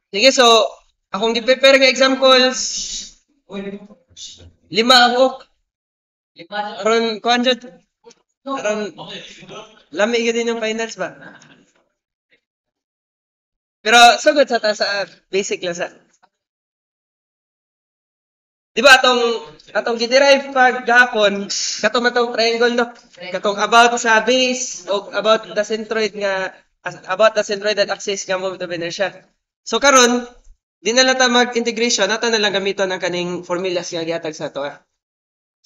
Sige, so, akong gi-prepare nga examples, 5 ako. Aron, kuhan dyan. Aron, lami yun yung finals ba? Pero, sugod sa ta sa basic lang sa. Di ba atong giderive pag gahapon, katong triangle no? Katong about sa base o about the centroid nga about the centroidal axis nga moment of inertia. So karon, di na lang ta mag-integration, nato na lang gamiton ang kaning formulas nga gihatag sa ato.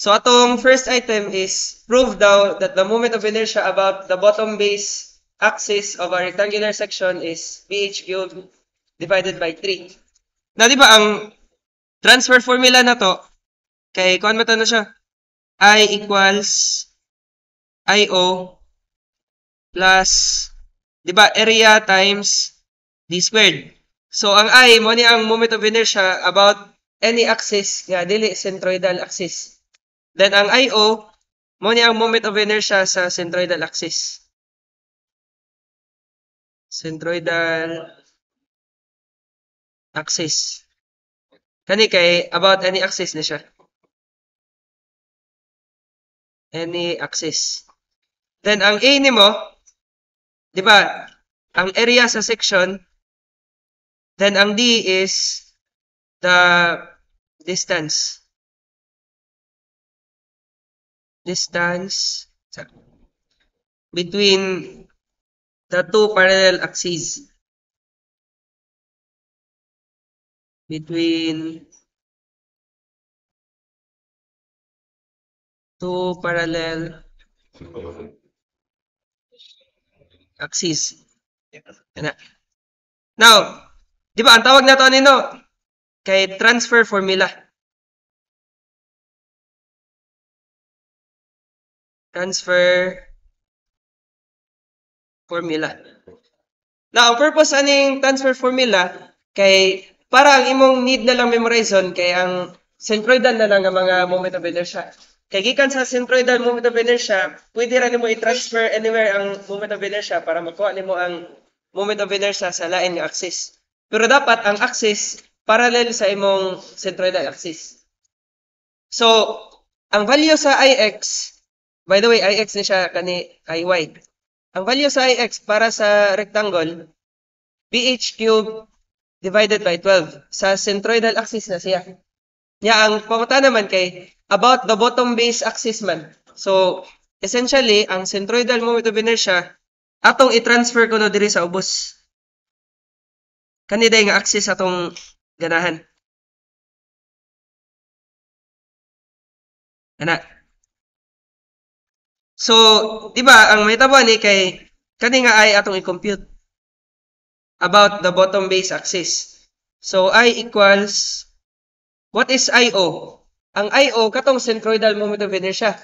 So atong first item is prove daw that the moment of inertia about the bottom base axis of a rectangular section is pH cubed divided by 3. Na di ba ang transfer formula na to, kay kuan mo na siya, I equals IO plus, di ba, area times D squared. So, ang I, mo ni ang moment of inertia about any axis nga, dili centroidal axis. Then, ang IO, mo ni ang moment of inertia sa centroidal axis. Centroidal axis. Kani kay about any axis na siya. Any axis. Then, ang A ni mo, di ba, ang area sa section, then ang D is the distance. Distance between the two parallel axes. Between two parallel axes. Now, di ba, ang tawag na to nino kay transfer formula. Transfer formula. Now, ang purpose aning transfer formula kay para ang imong need na lang memorization kay ang centroidal na lang ang mga moment of inertia. Kay gikan sa centroidal moment of inertia, pwede ra nimo i-transfer anywhere ang moment of inertia para makuha nimo ang moment of inertia sa lain nga axis. Pero dapat ang axis parallel sa imong centroidal axis. So, ang value sa Ix, by the way, Ix ni siya kani Iy. Ang value sa Ix para sa rectangle, pH cubed divided by 12. Sa centroidal axis na siya. Ya, ang pamuta naman kay about the bottom base axis man. So, essentially, ang centroidal moment of inertia, atong i-transfer ko no diri sa ubos. Kaniday nga axis atong ganahan. Ana. So, di ba, ang may tabo ni kay kani nga ay atong i-compute about the bottom base axis. So, I equals, what is IO? Ang IO, katong centroidal moment of inertia,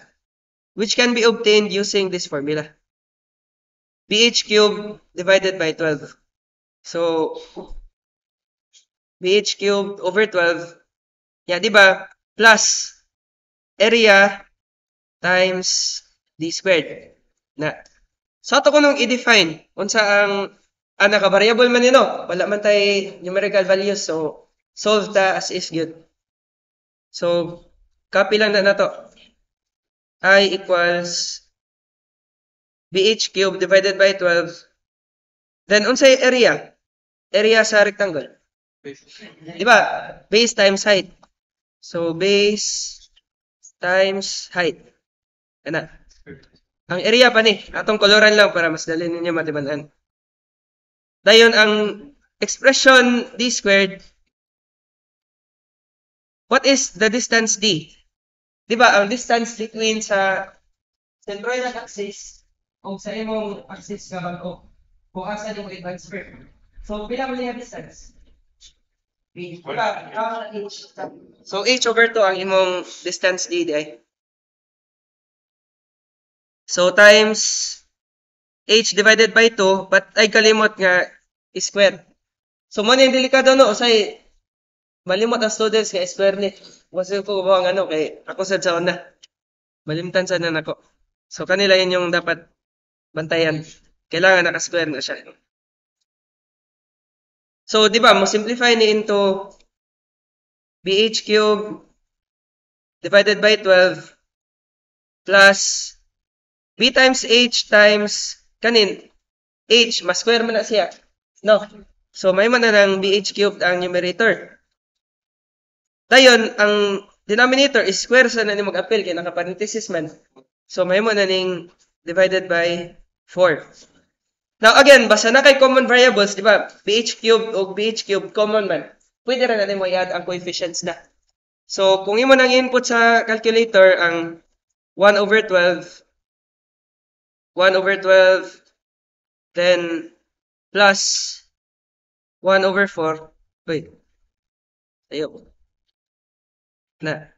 which can be obtained using this formula. pH cubed divided by 12. So, pH cubed over 12, yeah, di ba, plus area times D squared. Na. So, ato ko nung i-define, unsa ang naka-variable man nino, wala man tay numerical values, so solve ta as is good. So, copy lang na nato. I equals BH cubed divided by 12. Then, unsay area? Area sa rectangle. Di ba? Base times height. So, base times height. Ano? Ang area pa ni. Atong koloran lang para mas dali ninyo matibanan. Dayon, ang expression D squared, what is the distance D? Di ba, ang distance between sa centroidal axis o sa imong axis nga bago kung asa yung i-transfer. So, pila mo niya distance? H. So, H over 2 ang imong distance D ay. So, times H divided by 2, but ay kalimot nga square. So, man yung delikado no, usay malimot ang students nga square ni. Kasi ko ba ang ano, kay ako sad sa una. Malimtan sa na nako. So, kanila yun yung dapat bantayan. Kailangan naka-square na siya. So, di ba, mo simplify ni into BH cube divided by 12 plus B times H times kanin H, mas square man na siya. No. So, may man na ng BH cubed ang numerator. Dayon, ang denominator is square sa na ni mag-appeal kaya naka-parenthesis man. So, may mo na ning divided by 4. Now, again, basta na kay common variables, di ba? BH cubed o BH cubed, common man. Pwede rin natin mo i-add ang coefficients na. So, kung imo nang input sa calculator ang 1 over 12, 1 over 12, then plus 1 over 4, wait, ayun, na,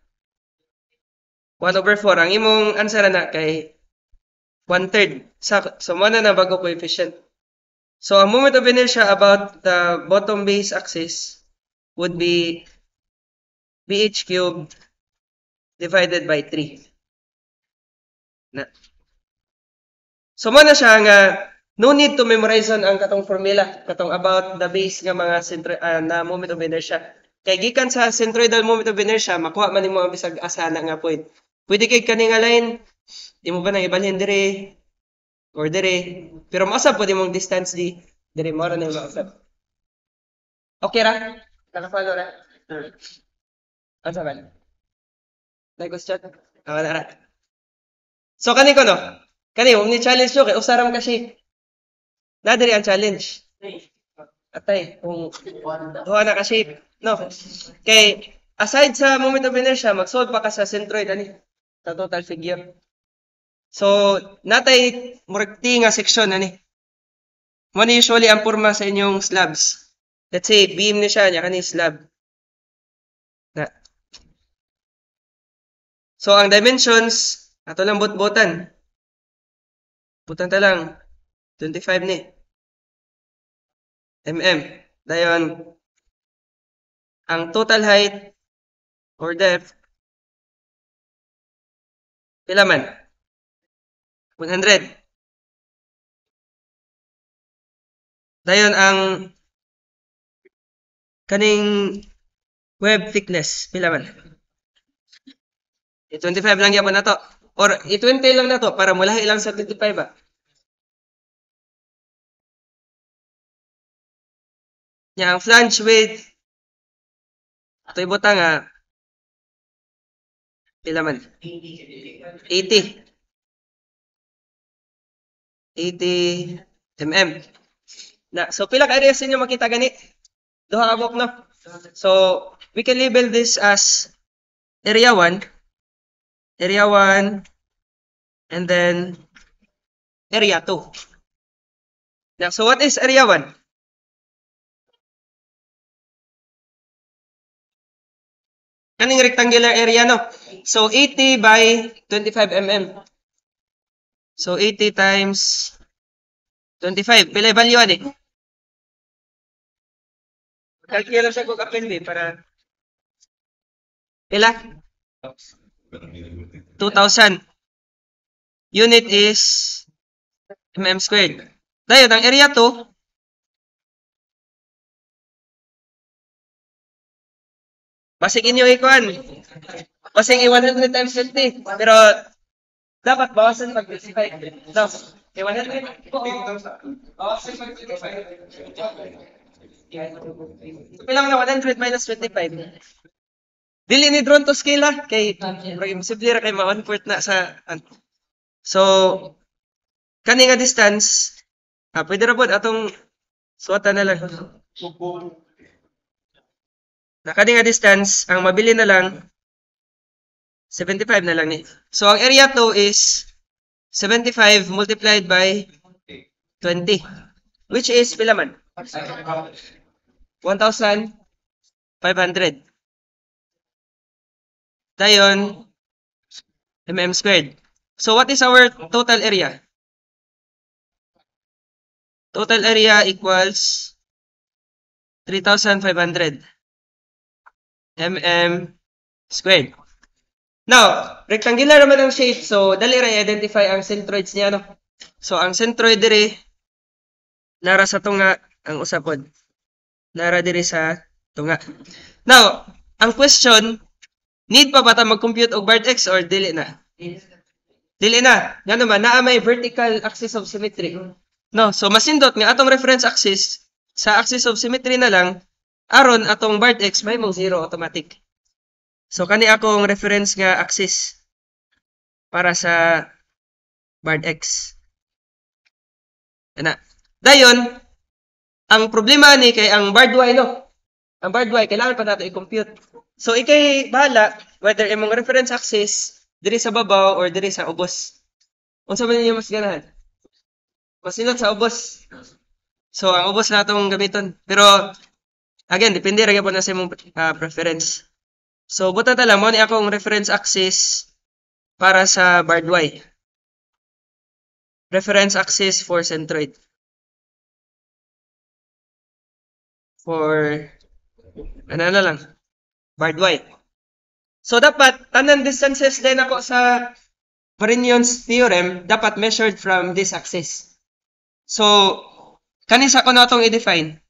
1 over 4, ang imong answer na kay 1/3. So, muna na bago coefficient. So, ang moment of inertia about the bottom base axis would be BH cubed divided by 3. Na. So, muna siya nga, no need to memorize ang katong formula, katong about the base nga mga na moment of inertia. Kay gikan sa centroidal moment of inertia, makuha man nimo ang bisag asana nga point. Pwede kay kaning line, di mo ba nang ibalhin dire or dire, pero mausap pwede mong distance dire mo ra na mausap. Okay ra? Naka-follow ra? Asa man? Like question? Na ra. So kani ko no? Kani ni challenge yo kay usaram ka shape. Na dire ang challenge. Atay, kung duha na ka shape. No. Kay aside sa moment of inertia, mag-solve pa ka sa centroid ani sa total figure. So, natay murag T nga section ani. Mo ni usually ang porma sa inyong slabs. Let's say beam ni siya nya kani slab. Na. So, ang dimensions ato lang bot-botan. Butan ta lang 25 ni mm. Dayon ang total height or depth pila man? 100. Dayon ang kaning web thickness pila man? 25 lang gyapon nato or 20 lang nato para mulahi lang sa 25 ba? Nya ang flange width ato ibutang nga pila man? 80 mm. Na, so pila ka areas ninyo makita gani? Duha ka buok no? So, we can label this as area 1, and then area 2. Now, so what is area 1? Kaning rectangular area no? So, 80 by 25 mm. So, 80 times 25. Pila value ani? Calculate lang siya kung kapin ba para pila? 2,000. Unit is mm squared. Dayon, ang area 2, basig inyo ikuan. Basig 100 times 50. Pero, dapat bawasan pag 25. No. Okay, 100. Bawasan pag 25. Pila na 100 minus 25. Dili ni drone to scale kay imposible ra kay ma 1/4 na sa so kani nga distance pwede ra pod atong suwatan na lang na kani nga distance ang mabili na lang 75 na lang ni. So ang area 2 is 75 multiplied by 20 which is pila man? 1,500. Dayon, mm squared. So, what is our total area? Total area equals 3,500 mm squared. Now, rectangular naman ang shape. So, dali ra i-identify ang centroids niya. No? So, ang centroid dire, nara sa tunga ang usapod. Nara diri sa tunga. Now, ang question, need pa ba ta mag-compute og vertex or dili na? Dili na. Nga naman, naa may vertical axis of symmetry. No, so masindot nga atong reference axis, sa axis of symmetry na lang, aron atong vertex may mong zero automatic. So kani akong reference nga axis para sa vertex. Ana. Dayon, ang problema ni kay ang bard y, no? Ang bard y, kailangan pa natin i-compute. So, ikay bahala whether imong reference axis diri sa babaw or diri sa ubos. Unsa man ninyo mas ganahan? Mas sinot sa ubos. So, ang ubos na itong gamiton. Pero, again, depende rin po na sa imong preference. So, buta ta lang mo ni akong reference axis para sa bard y. Reference axis for centroid. For, ano na lang, bard y. So, dapat, tanan distances din ako sa Marignon's theorem, dapat measured from this axis. So, kanisa ko na itong i-define.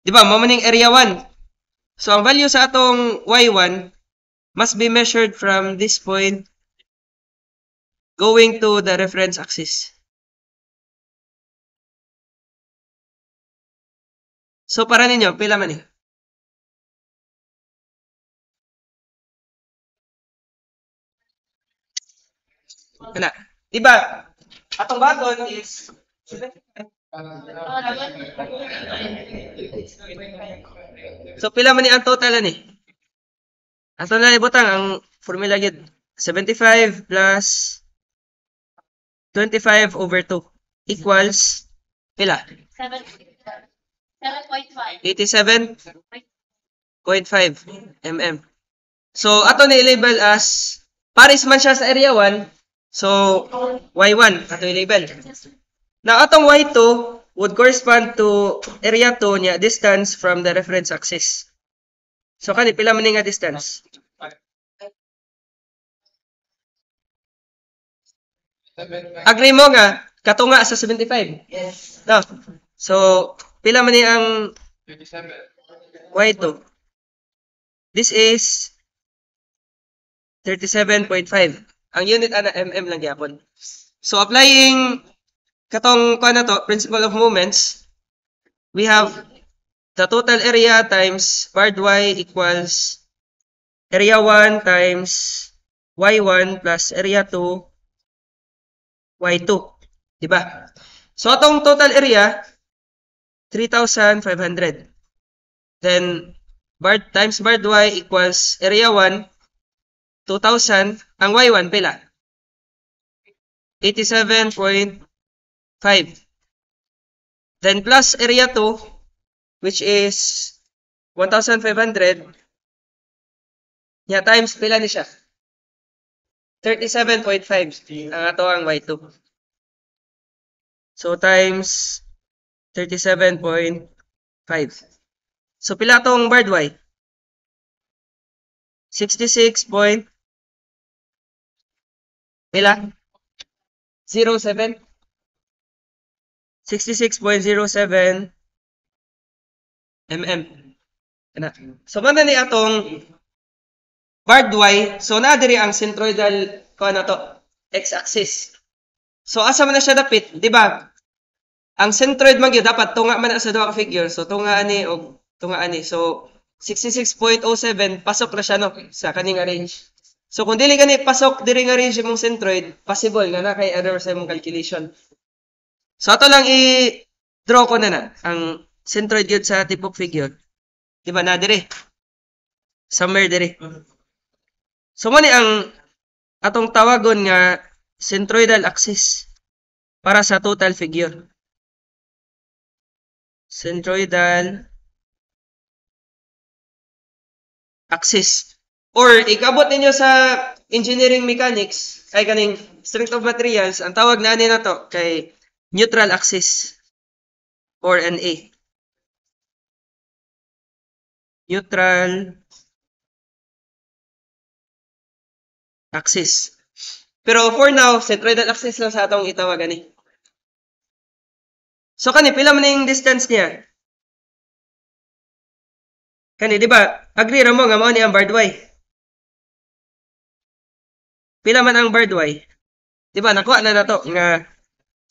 Diba, mamaning area 1. So, ang value sa atong y1 must be measured from this point going to the reference axis. So, para ninyo, pila man eh? Kana. Diba, atong baton is so, pila man ni ang total ani? Ato na ibutang ang formula gid 75 plus 25 over 2 equals pila? 87.5 mm. So, ato na i-label as pares man siya sa area 1. So, y1 ato i-label. Now, atong y2 would correspond to area 2 niya distance from the reference axis. So, kani pila man nga distance? Agree mo nga katunga sa 75? Yes. No. So, pila man ang 27. y2? This is 37.5. Ang unit ana mm lang gyapon. So, applying katong kuan na to, principle of moments, we have the total area times bard y equals area 1 times y1 plus area 2 y2. Diba? So, atong total area, 3,500. Then, bard times bard y equals area 1, 2,000. Ang y1, pila? 87.5. Then, plus area 2, which is 1,500. Times pila ni siya? 37.5 ang ato ang y2. So, times 37.5. So, pila tong bard y? 66. Pila? 07? 66.07 mm. So, man ni atong bard y, so na diri ang centroidal ko na to, x-axis. So asa man na siya dapit, di ba? Ang centroid man gyud dapat tunga man na sa duha ka figure. So tunga ani og tunga ani. So 66.07 pasok na siya no sa kaning range. So kung dili gani pasok diri nga range imong centroid, possible nga na kay error sa imong calculation. So ato lang i-draw ko na ang centroid gyud sa type of figure. Di ba na diri? Somewhere diri. So, mo ni ang atong tawagon nga centroidal axis para sa total figure. Centroidal axis. Or, ikabot ninyo sa engineering mechanics, ay kaning strength of materials, ang tawag na na to kay neutral axis or NA. Neutral axis. Pero for now, centroidal axis lang sa atong itawag ani. So kani pila man yung distance niya? Kani, di ba? Agree ra mo nga mao ni ang barred Y. Pila man ang barred Y? Di ba, nakuha na to nga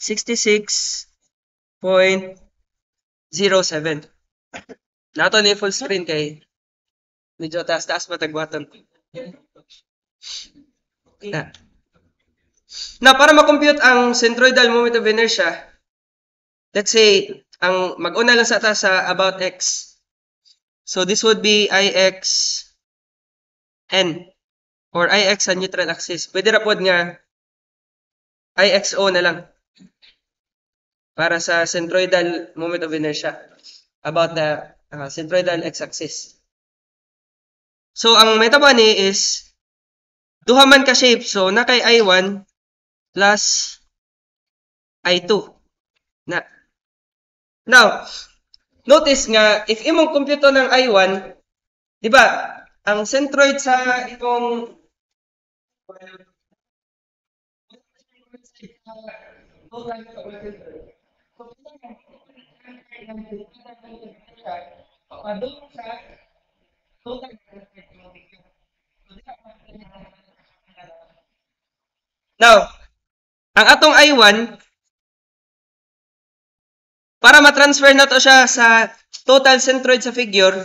66.07. Nato ni full screen kay medyo taas-taas matagwaton. Na para ma-compute ang centroidal moment of inertia, let's say, ang mag-una lang sa ta sa about x. So this would be Ix n or Ix sa neutral axis. Pwede ra pod nga Ixo na lang para sa centroidal moment of inertia about the centroidal x-axis. So ang metaba ni is duha man ka shape, so na kay I1 plus I2 na. Now, notice nga if imong compute ng I1, di ba? Ang centroid sa itong Now, ang atong I1 para ma-transfer na to siya sa total centroid sa figure,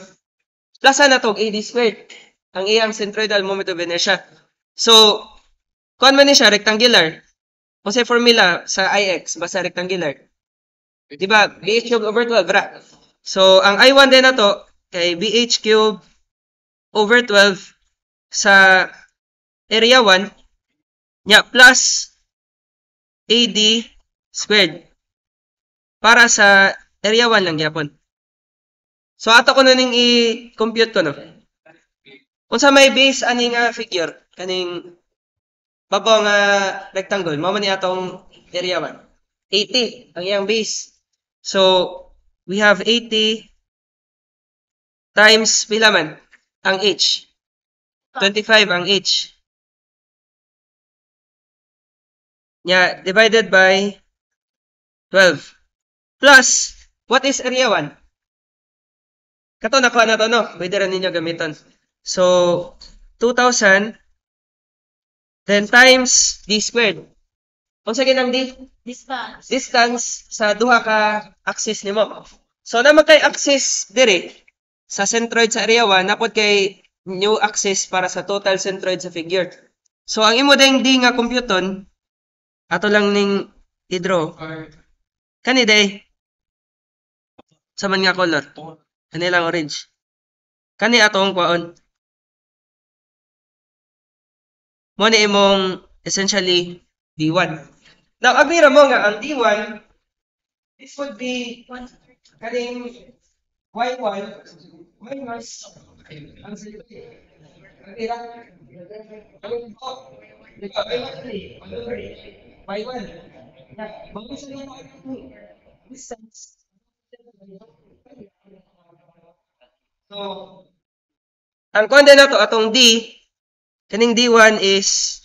plusan na to AD squared ang iyang centroidal moment of inertia. So, kuan man ni siya rectangular. Kasi formula sa Ix basta rectangular. Di ba? BH cubed over 12 ra. So, ang I1 din na to kay BH cubed over 12 sa area 1 nya plus AD squared para sa area 1 lang gyapon. So ato ko na ning i-compute ko no. Unsa may base ani nga figure kaning babaw nga rectangle mao man ni atong area 1. 80 ang iyang base. So we have 80 times pila man ang h. 25 ang h. Nya divided by 12. Plus, what is area 1? Kato nakuha na to, no? Pwede rin ninyo gamiton. So, 2,000 then times d squared. Kung sa ginang d? Distance. Distance sa duha ka axis nimo. So, naman kay axis dire sa centroid sa area 1, napod kay new axis para sa total centroid sa figure. So, ang imo ding d nga computon, ato lang ning i-draw. Kani day? Sa man nga color. Kani lang orange. Kani atong kwaon. Mo ni imong essentially D1. Now, agree ra mo nga ang D1 this would be kaning Y1 minus ang agree ra? Y1. Bago sa distance. So, ang konde na to atong D, kaning D1 is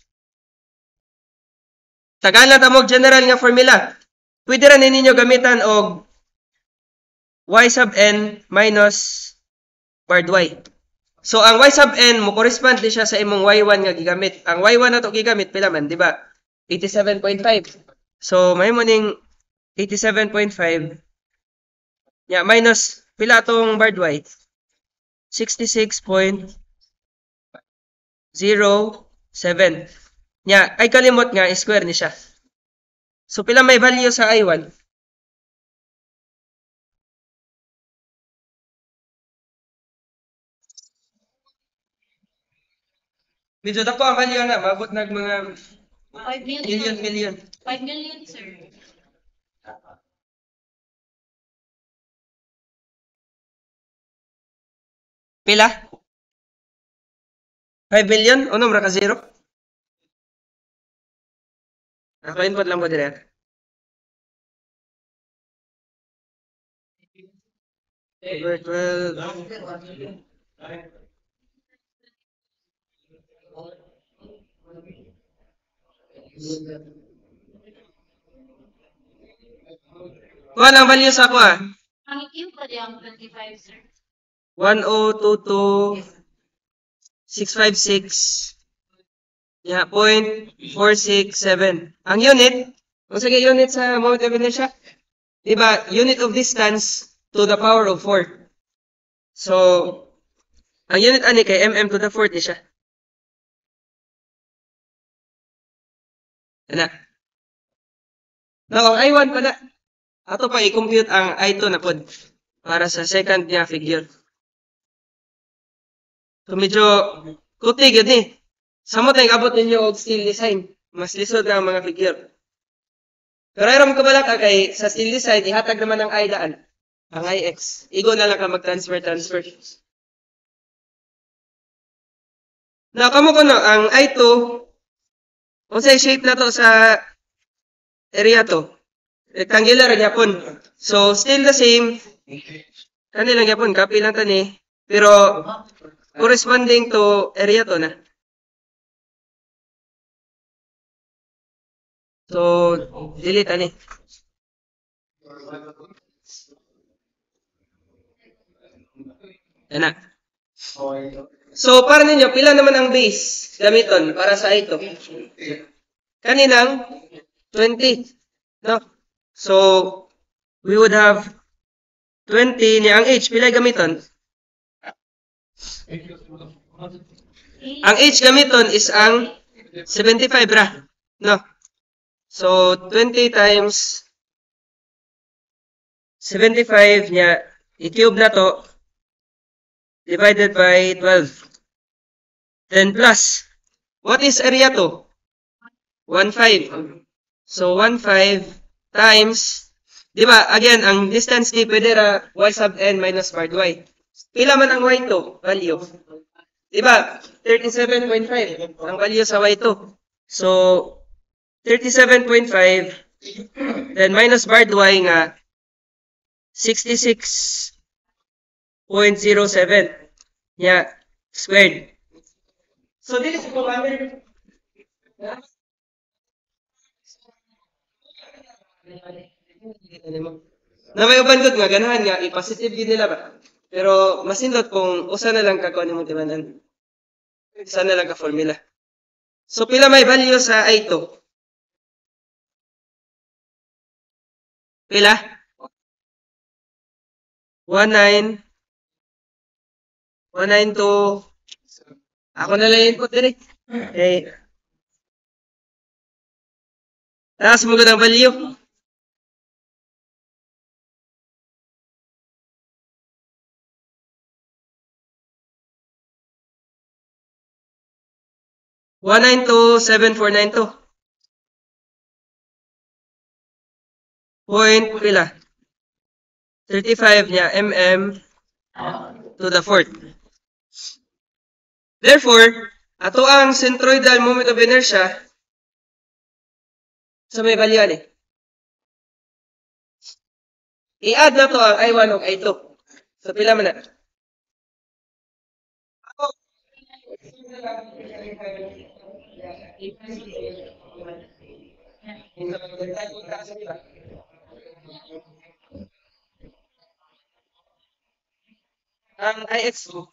tagalan ta mo general nga formula. Pwede ra ninyo gamitan og y sub n minus barred y. So ang y sub n mo correspond di siya sa imong y1 nga gigamit. Ang y1 na to gigamit pila man, di ba? 87.5. So may mo ning 87.5 ya minus pila tong barred y? 66.07. Nya, ay kalimot nga, square ni siya. So, pila may value sa I1? Medyo dako ang value na, mabot nag mga 5 million. 5 million, sir. Pila? 5 million? Unom ra ka zero? Ako input lang po dire. Over 12. Kuha lang value sa ako ah. Ang Q pa di ang 25, sir. 1022,656. Yeah, 0.467. Ang unit, kung sige unit sa moment of inertia, diba, unit of distance to the power of 4. So, ang unit ani kay mm to the 4 siya. Ano? Now, ang I1 pa na, ato pa i-compute ang I2 na pod para sa second niya figure. So, medyo kutig yun eh. Samot na abot ninyo og steel design. Mas lisod na ang mga figure. Pero ayram ka bala ka kay sa steel design, ihatag naman ang I daan. Ang IX. Igo na lang ka mag-transfer. Now, kamo ko no, ang I2, kung sa shape na to sa area to, rectangular ang yapon. So, still the same. Kanilang yapon, copy lang tani. Pero, corresponding to area to na. So, delete ani. Yan na. So, para ninyo, pila naman ang base gamiton para sa ito? Kaninang 20. No? So, we would have 20 ni ang H. Pila gamiton? Ang H gamiton is ang 75 ra. No? So, 20 times 75 niya, i-cube na to, divided by 12. Then plus, what is area to? 1.5. So, 1.5 times, di ba, again, ang distance di pwede ra y sub n minus part y. Pila man ang y to, value. Di ba, 37.5 ang value sa y to. So, 37.5, then minus part y nga, 66.07. Yeah, squared. So, this is kumamir. Na may uban gud nga ganahan nga i-positive gid nila ba. Pero masindot kung usa na lang ka kuan imong timanan. Usa na lang ka formula. So pila may value sa I2? Pila? 192. Ako na lang input dire. Okay. Taas mo gud ang value. One nine two seven four nine two. Point pila? 35 niya mm to the fourth. Therefore, ato ang centroidal moment of inertia sa may value ani. I-add na to ang I1 ug I2. So pila man na? Ang IX ko,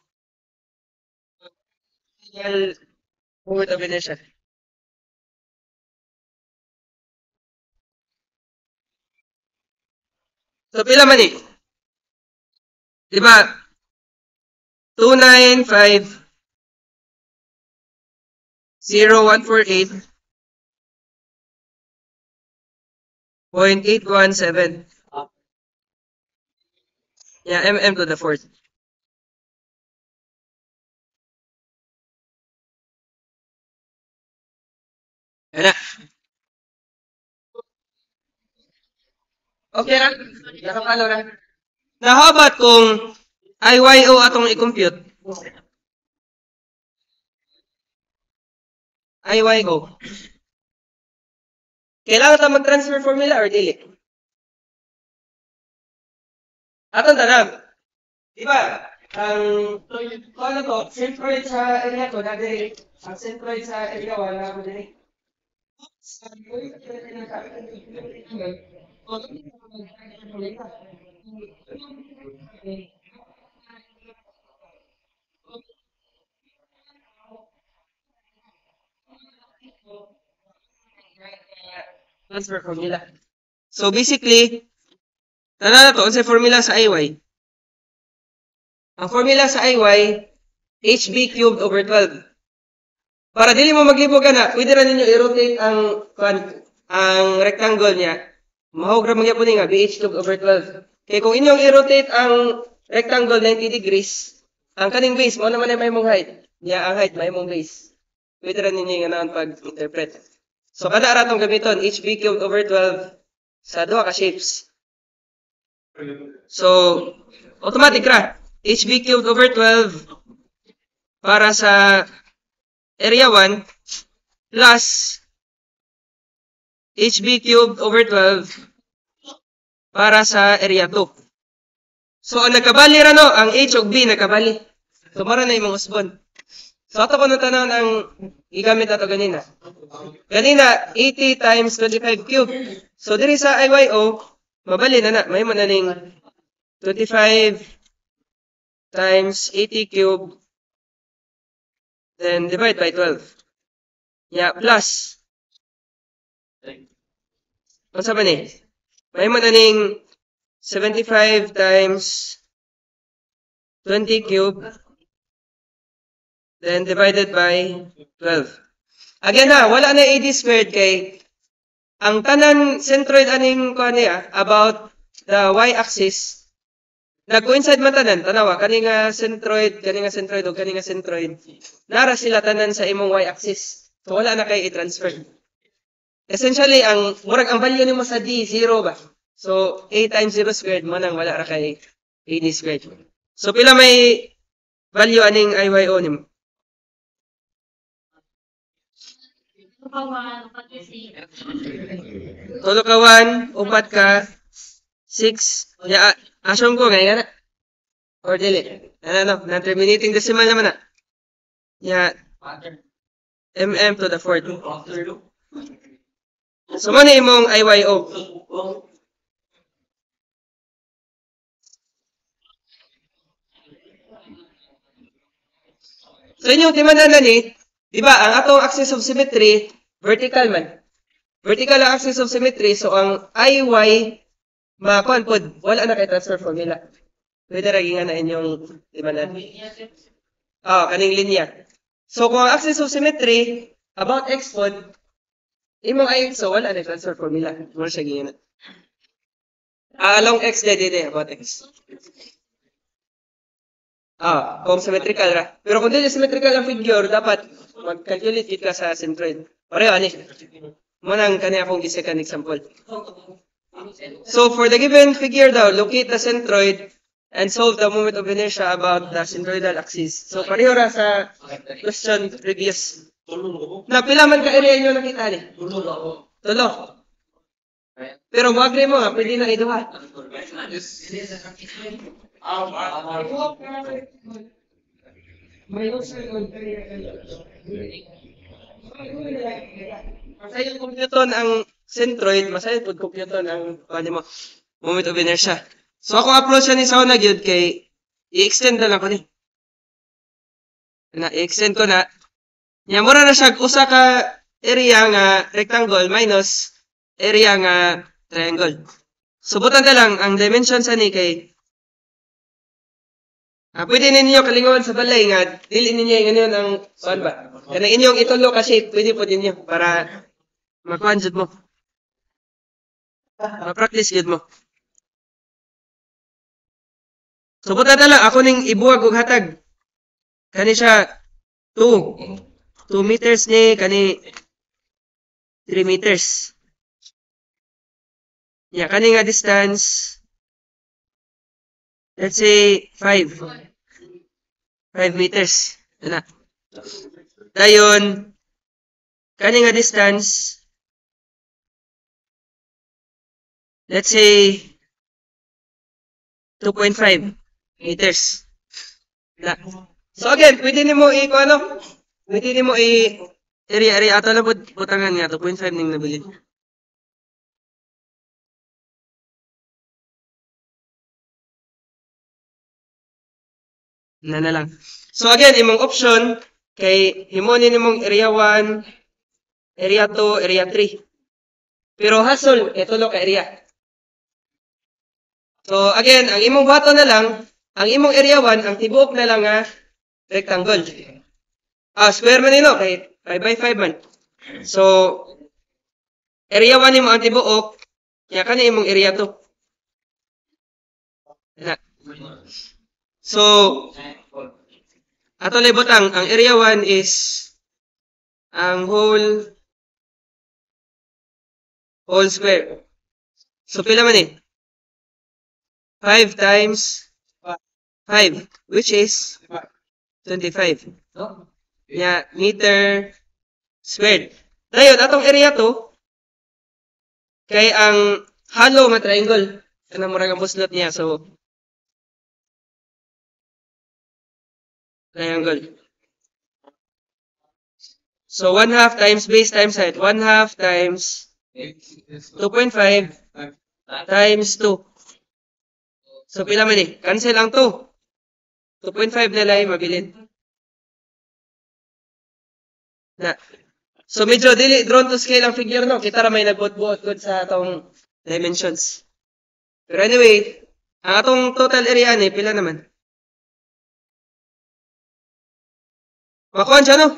moment of inertia. So pila man ni? Di ba? 295,0148.817. Yeah, mm to the fourth. Yan na. Okay na? Nakapalo na. Now, how about kung IYO atong i-compute? IYO. Kailangan ta mag-transfer formula or dili? Atong tanang. Diba? Ang ano to, centroid sa area ko, na dili. Ang centroid sa area 1 na ako dili. transfer formula. So basically, tana na to, unsay formula sa IY? Ang formula sa IY, HB cubed over 12. Para dili mo maglibog na, pwede ra ninyo i-rotate ang rectangle niya. Mahog ra magyapon nga BH cubed over 12. Kaya kung inyong i-rotate ang rectangle 90 degrees, ang kaning base mo naman ay may mong height. Ya, ang height may mong base. Pwede ra ninyo nga pag-interpret. So kada ra tong gamiton HB cubed over 12 sa duha ka shapes. So automatic ra HB cubed over 12 para sa area 1 plus HB cubed over 12 para sa area 2. So ang nagkabali ra no, ang H ug B nagkabali. So mara na imong usbon. So ato ko tanan ang igamit ato ganina. Ganina 80 times 25 cube. So diri sa IYO mabali na may mananing 25 times 80 cube then divide by 12. Yeah, plus. Unsa man ni? May mananing 75 times 20 cube then divided by 12. Again na, wala na AD squared kay ang tanan centroid aning kuan niya about the y-axis nag-coincide man tanan, tanawa, kaninga centroid o kaninga centroid. Nara sila tanan sa imong y-axis. So wala na kay i-transfer. Essentially, ang value nimo sa D, 0 ba? So, A times 0 squared mo nang wala ra kay AD squared. So, pila may value aning IYO nimo? Tulo ka 1, upat ka 6. Ya, assume ko ngayon na. Or dili. Non-terminating decimal naman na. Ya, mm to the 4th. So, muna imong IYO. So, inyong timanan na ni, diba, ang atong axis of symmetry, vertical man. Vertical ang axis of symmetry, so ang IY, makuan po, wala na kay transfer formula. Pwede raging na inyong timanan. Kaning linya. So, kung ang axis of symmetry, about x po, imong IXO, wala na transfer formula. More siya ganyan. Along x, about x. Kung symmetrical ra. Pero kung hindi symmetrical ang figure, dapat mag-calculate ka sa centroid. Pareho, ani. Munang kanya akong second example. So, for the given figure daw, locate the centroid and solve the moment of inertia about the centroidal axis. So, pareho ra sa question previous. Napila man ka area nyo nakita ni? Tulo. Pero mag-agree mo nga, pwede na iduha. Masayang computon ang centroid, masayang pud computon ang moment of inertia. So ako approach ni sa una gyud kay i-extend na lang ko ni. I-extend ko na. Nya mura na siya usa ka area nga rectangle minus area nga triangle. Subutan na lang ang dimension sa ni kay pwede ninyo kalingawan sa balay nga dili ninyo ngayon ang kuan ba. Kana inyong itulo ka shape pwede po ninyo para makuan jud mo. Ma-practice jud mo. Subutan na lang ako ning ibuwag og hatag. Kani siya 2 meters ni kani 3 meters. Yeah, kani nga distance let's say 5 meters. Ana. Dayon kani nga distance let's say 2.5 meters. Na. So again, pwede nimo pwede nimo area ato lang butangan nga 2.5 ning nabili. Na lang. So again, imong option kay himo ni nimong area 1, area 2, area 3. Pero hasol, tulo ka area. So, again, ang imong bato na lang, ang imong area 1, ang tibuok na lang nga rectangle. Square man nino, kay 5 by 5 man. So, area 1 mo ang tibuok, kaya ka na imong area 2. So, ato libot ang area 1 is ang whole square. So, pila man eh? 5 times 5, which is 25. Yeah, meter squared. Dayon, atong area to, kay ang hollow nga triangle. Kanang murag ang buslot niya. So, triangle. So, 1/2 times base times height. 1/2 times 2.5 times 2. So, pila man eh? Cancel ang 2. 2.5 na lang mabilin. Na. So, medyo dili drawn to scale ang figure, no? Kita ra may nagbuot-buot good sa atong dimensions. Pero anyway, ang atong total area ni, pila naman? Makuhan siya, no?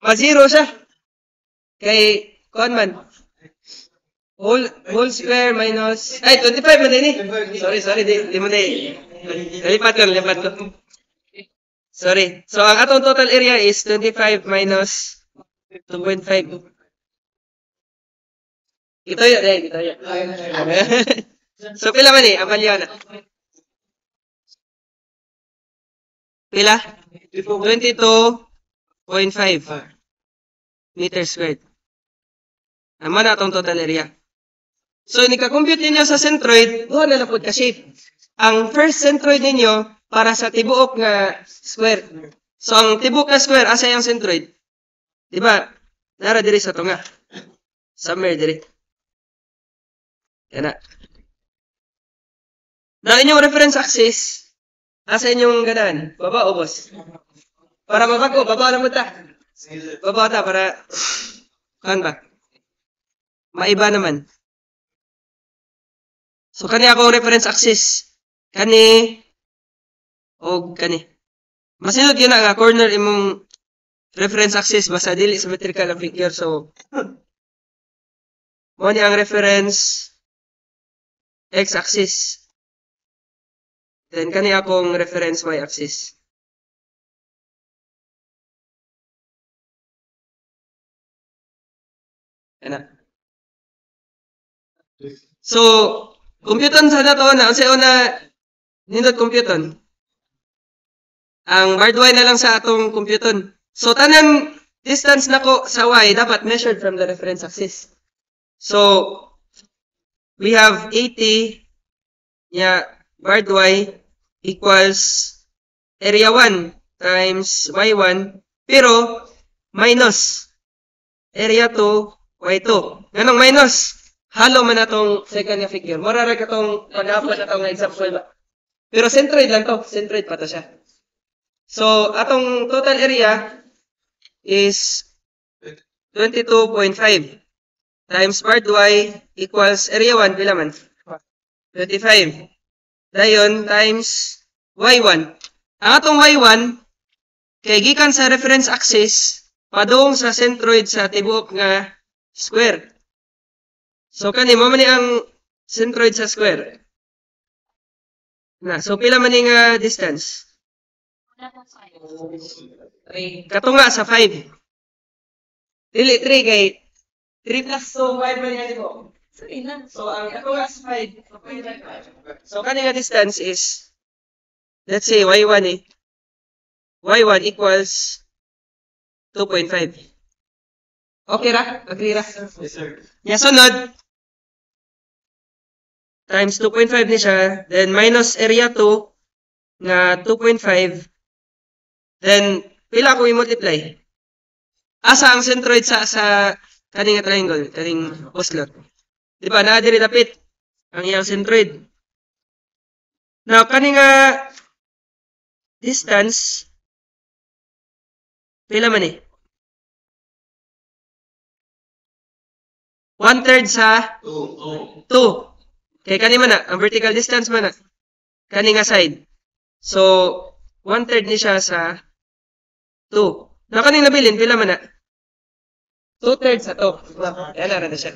Ma-zero siya. Kay, kuhan man. Whole square minus, 25 man din eh. Sorry, di mo na eh. Nalipat ko. Sorry. So, ang atong total area is 25 minus 2.5. Ito yun. So, pila man eh, ang value na. Pila? 22.5 meter squared. Naman na itong total area. So, nika-compute ninyo sa centroid, doon na napod ka shape. Ang first centroid ninyo, para sa tibuok nga square. So, ang tibuok nga square, asa yung centroid? Diba? Nara diri sa tunga. Somewhere diri. Yan na. Na inyong reference axis, asa inyong ganaan? Baba o boss? Para mabago, baba na mo ta. Baba ta, para, kan ba? Maiba naman. So, kani ako reference axis. Kani, o kani. Masinod yun nga, corner imong reference axis, basta dili symmetrical ang figure. So, mo ni ang reference x-axis. Then, kani akong reference y-axis. Yan na. So, computon sa nato na, unsa na nindot computon? Ang hard y na lang sa atong computon. So, tanang distance nako sa y dapat measured from the reference axis. So, we have 80 hard y equals area 1 times y1 pero minus area 2 y2. Ganong minus? Halo man atong second nga figure. Mura ra katong pag-upload atong example ba. Pero centroid lang to. Centroid pa to siya. So, atong total area is 22.5 times part y equals area 1, pila man? 25. Dayon times y1. Ang atong y1, kay gikan sa reference axis, padung sa centroid sa tibuok nga square. So, kani mo man ang centroid sa square. Na, so, pila man nga distance? Katunga sa 5. Dili 3 kay 3 plus 2, 5 man yan mo. So, ang katunga sa 5. So, kani nga distance is, let's say, y1 eh. y1 equals 2.5. Okay ra? Agree ra? Yes, sir. Yeah, sunod. Times 2.5 ni siya. Then, minus area 2 nga 2.5. Then, pila ko i-multiply? Asa ang centroid sa kaning nga triangle, kaning buslot. Di ba, naadiri dapit ang iyang centroid. Now, kaning nga distance, pila man eh? 1/3 sa 2. Kay kani man na, ang vertical distance man na. Kani nga side. So, 1/3 ni siya sa 2. Na kaning nabilin, pila man na? 2/3 sa 2. Yan na siya.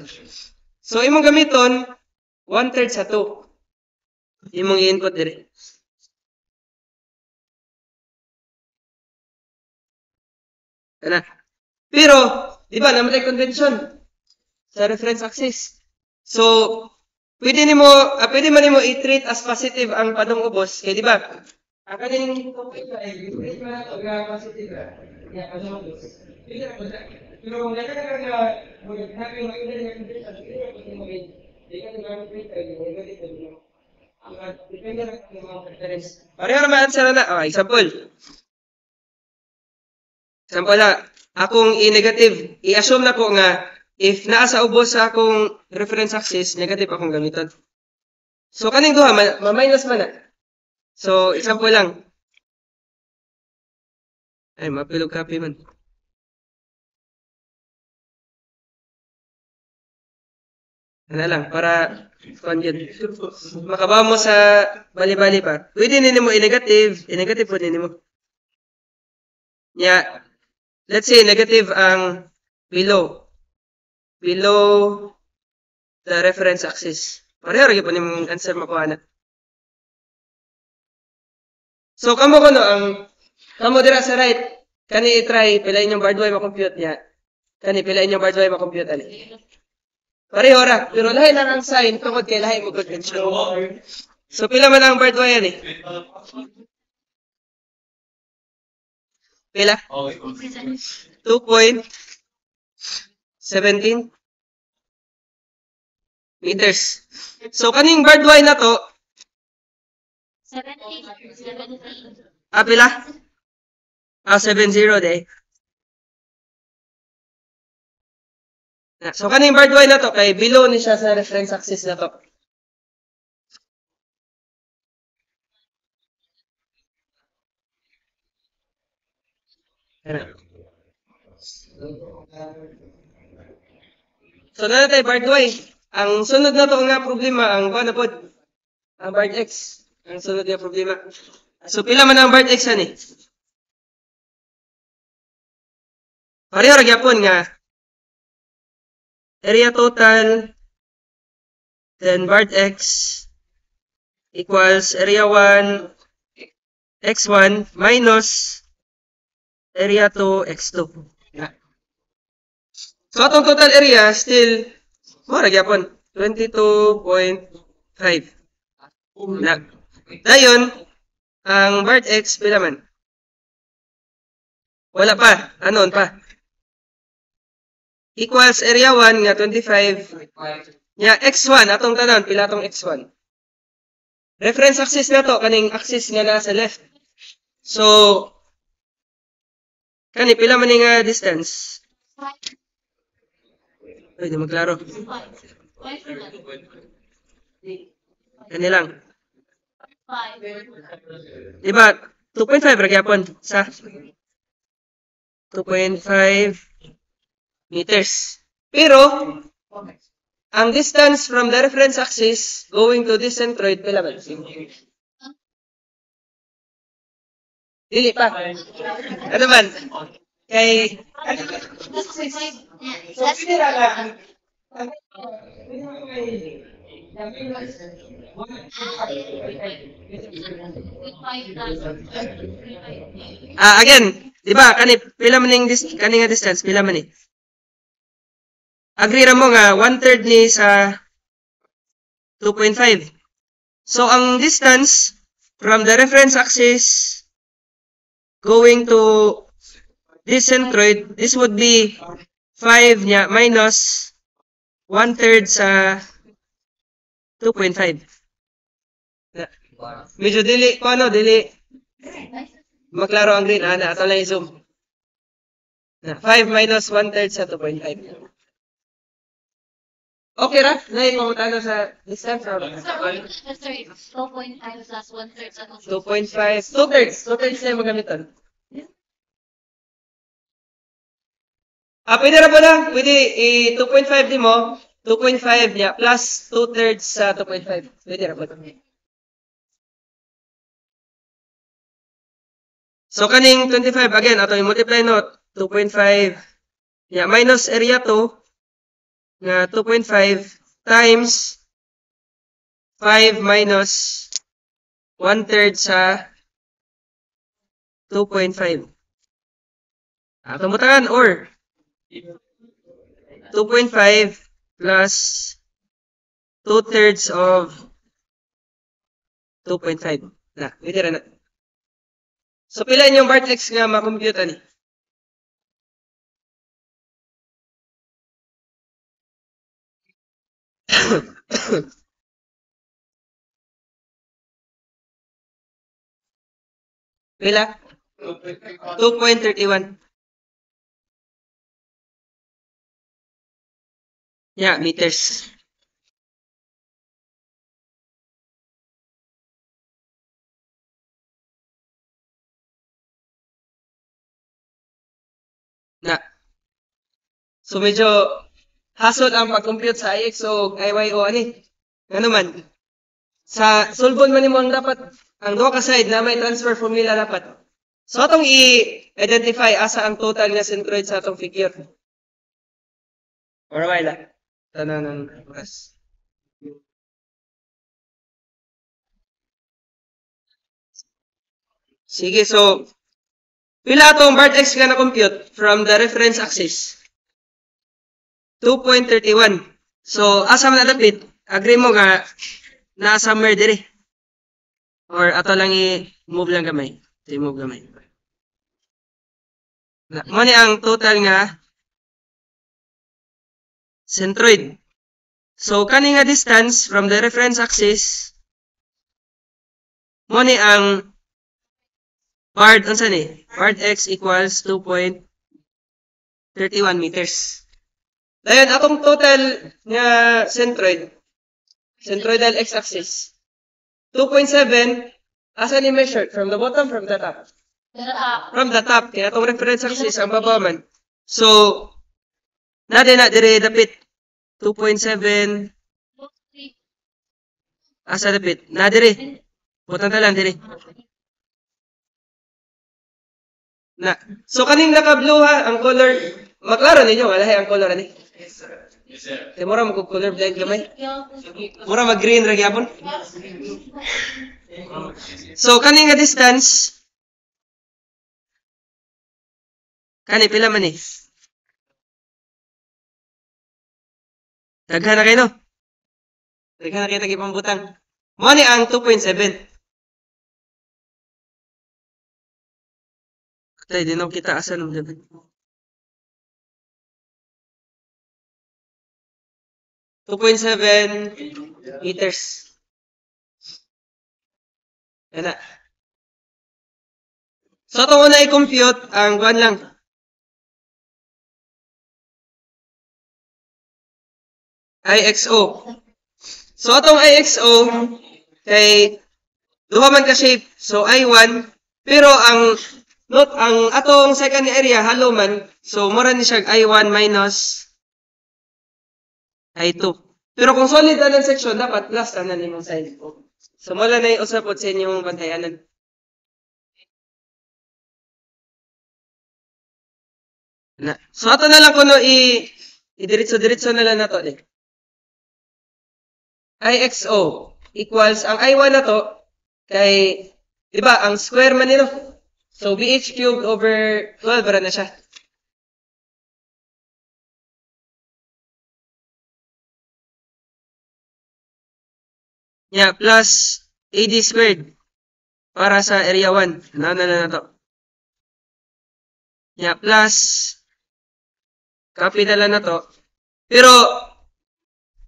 So, imong gamiton, 1/3 sa 2. Imong i-input dire. Ano? Pero, di ba, naman tayo convention sa reference axis. So, pwede man nimo i-treat as positive ang padong ubos. Kaya di ba, ang kanilang topic ay i-treat mo na ito nga positive. Yeah, padong ubos. Pero kung nagkaka nga, happy mag-ingat nga convention, hindi ka nag-treat ay negative. Depende lang ang mga preference. Pareho naman answer na. Okay, example. Example na, akong i-negative, i-assume na ko nga, if naa sa ubos sa akong reference axis, negative akong gamiton. So, kaning duha, ma-minus man na. So, example lang. Ay, mapilog copy man. Ano lang, para makabawa mo sa bali-bali pa. Pwede nini mo i-negative po nini mo. Yeah. Let's say negative ang below the reference axis. Pareho rin po nimong answer makuha na. So, kamo ko no, kamo dira sa right, kani i-try, pila inyong bardway makompute niya. Kani, pila inyong bardway makompute ani. Pareho ra, pero lahi lang ang sign, tungkol kay lahi mo convention. So, pila man ang bardway yan eh? Pila? 2.17 meters. So, kaning bardway na to, 17. pila? 70 day. So, kaning bardway na to, kay below ni siya sa reference axis na to. So, na tayo bardway. Ang sunod na to nga problema, ang kuha na po, ang bard X. Ang sunod na problema. So, pila man ang bard X ani? Pareho ra gyapon nga area total then bard X equals area 1 x1 minus area 2 x2. So, atong total area still mura gyapon 22.5. Na. Dayon, ang bard X pila man? Wala pa. Anon pa? Equals area 1 nga 25. Nga x1 atong tanan pila tong x1. Reference axis na to kaning axis nga nasa left. So kani pila man nga distance? Ay, di maglaro. Kani lang. 5. Diba, 2.5 ra gyapon sa 2.5 meters. Pero, ang distance from the reference axis going to this centroid, pila ba? Dili pa. Ano man? Kay... So, pinira lang. Again, di ba, pila man yung kani nga distance, pila man eh. Agree ra mo nga, 1/3 ni sa 2.5. So, ang distance from the reference axis going to this centroid, this would be 5 niya minus 1/3 sa 2.5. Medyo dili, dili. Maklaro ang green, na ato lang i-zoom. 5 minus 1/3 sa 2.5. Okay ra? Naipamutano sa distance? Sorry, 2.5 plus 1/3 sa 2.5. 2/3 na yung magamitan. Pwede ra po na. Pwede, 2.5 di mo. 2.5 niya plus 2/3 sa 2.5. Pwede ra ba? So kaning 25 again ato i-multiply no 2.5 ya minus area 2 nga 2.5 times 5 minus 1/3 sa 2.5. Ato mo tagan or 2.5 plus 2/3 of 2.5. Na, pwede ra na. So pila inyong vertex nga ma-compute ani? Pila? 2.31. Yeah, meters. Na. So medyo hassle ang pag-compute sa IX o IYO ani. Ano man? Sa solvon man nimo ang dapat ang duha ka side na may transfer formula dapat. So atong i-identify asa ang total nga centroid sa atong figure. Or wala. Tanan ng oras. Sige, so pila atong vertex nga na-compute from the reference axis? 2.31. So asa man nadapit? Agree mo nga na somewhere dire. Or ato lang i-move lang gamay. I-move gamay. Mo ni ang total nga centroid. So kani nga distance from the reference axis mo ni ang part unsa ni? Part x equals 2.31 meters. Dayon atong total nga centroidal x-axis 2.7 asa ni measured from the bottom from the top? From the top kaya atong reference axis ang baba man. So na dire dapit 2.7 asa dapit? Na dire. Butang ta lang dire. Na. So kaning naka-blue ha ang color maklaro ninyo wala ang color ani. Yes sir. Kaya mura mag-color blind gamay. Mura mag-green ra gyapon. So kani nga distance kani pila man ni? Daghan na kayo no? Daghan na kayo tagipambutang. Mo ni ang 2.7. Tay di na kita asa nung dapat. 2.7 meters. Yan na. So itong una i-compute ang kuan lang. IXO. So itong IXO kay duha man ka shape. So I1 pero ang note ang atong second area hollow man. So mura ni siya I1 minus I2. Pero kung solid ang section dapat plus tanan nimong side. So wala na yung usapot sa inyong bantayanan. Na. So ato na lang kuno i-diretso na lang nato eh. IXO equals ang I1 na to kay di ba ang square man nito. So BH cubed over 12 ra na siya. Yeah, plus AD squared para sa area 1. Na to. Yeah, plus copy na to. Pero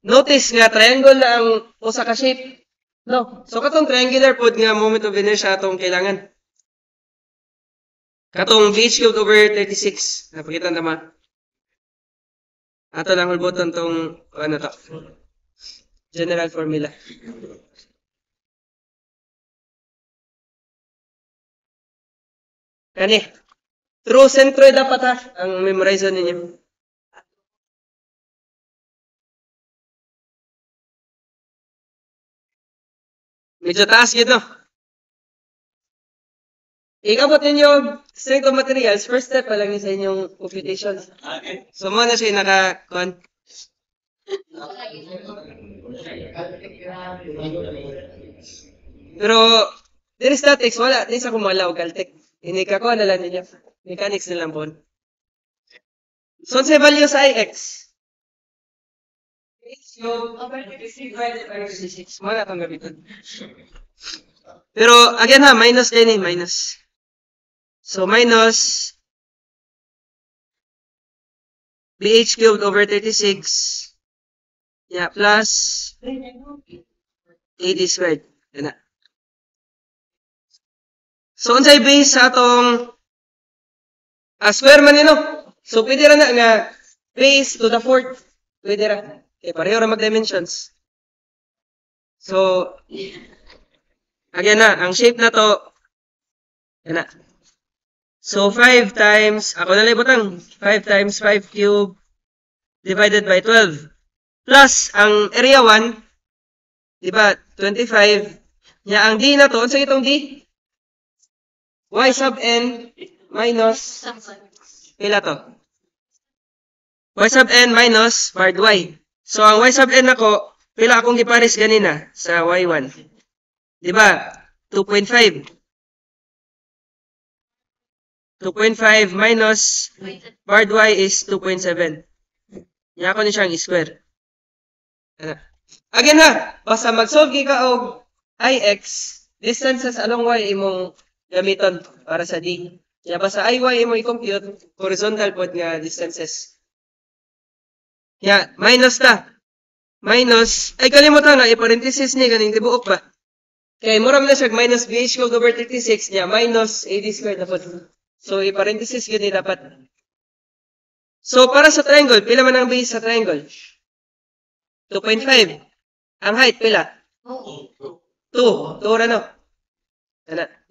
notice nga triangle na ang usa ka shape. No. So katong triangular pod nga moment of inertia atong kailangan. Katong BH cubed over 36. Napakita naman. Ato lang hulboton tong ano to. General formula. Kani. True centroid dapat ha ang memorize ninyo. Medyo taas yun, no? Ikabot ninyo strength of materials, first step pa lang yun sa inyong computation. So, mo na siya naka-con. Pero, diri statics, wala. Di sa kumala o caltech. Inikako na lang ninyo. Mechanics na lang po. So, sa value sa IX. Yung over 36 divided by 36. Wala itong gabitin. Pero, again ha, minus din eh, minus. So, minus BH cubed over 36. Yeah, plus AD squared. Yan na. So, unsay base sa atong square man yun, no? So, pwede ra na nga base to the fourth. Pwede ra. Okay, pareho ra mag-dimensions. So, again na, ang shape na to, yan na. So, 5 times, ako na lang butang, 5 times 5 cube divided by 12. Plus, ang area 1, di ba, 25. Nya, ang D na to, sa itong D? Y sub n minus, pila to? Y sub n minus barred y. So, ang y sub n ako, pila akong giparis ganina sa y1. Di ba? 2.5. 2.5 minus barred y is 2.7. Yan ako ni siyang square. Again na, basta mag-solve ka og ix, distances along y imong gamiton para sa D. Kaya basta iy imong i-compute, horizontal po nga distances. Ya, minus ta. Minus, ay kalimutan na, i-parenthesis ni, ganing tibuok ba? Kaya mura na siya, minus BH cubed over 36 niya, minus AD squared na po. So, i-parenthesis yun dapat. So, para sa triangle, pila man ang base sa triangle? 2.5. Ang height, pila? 2. 2 ra no?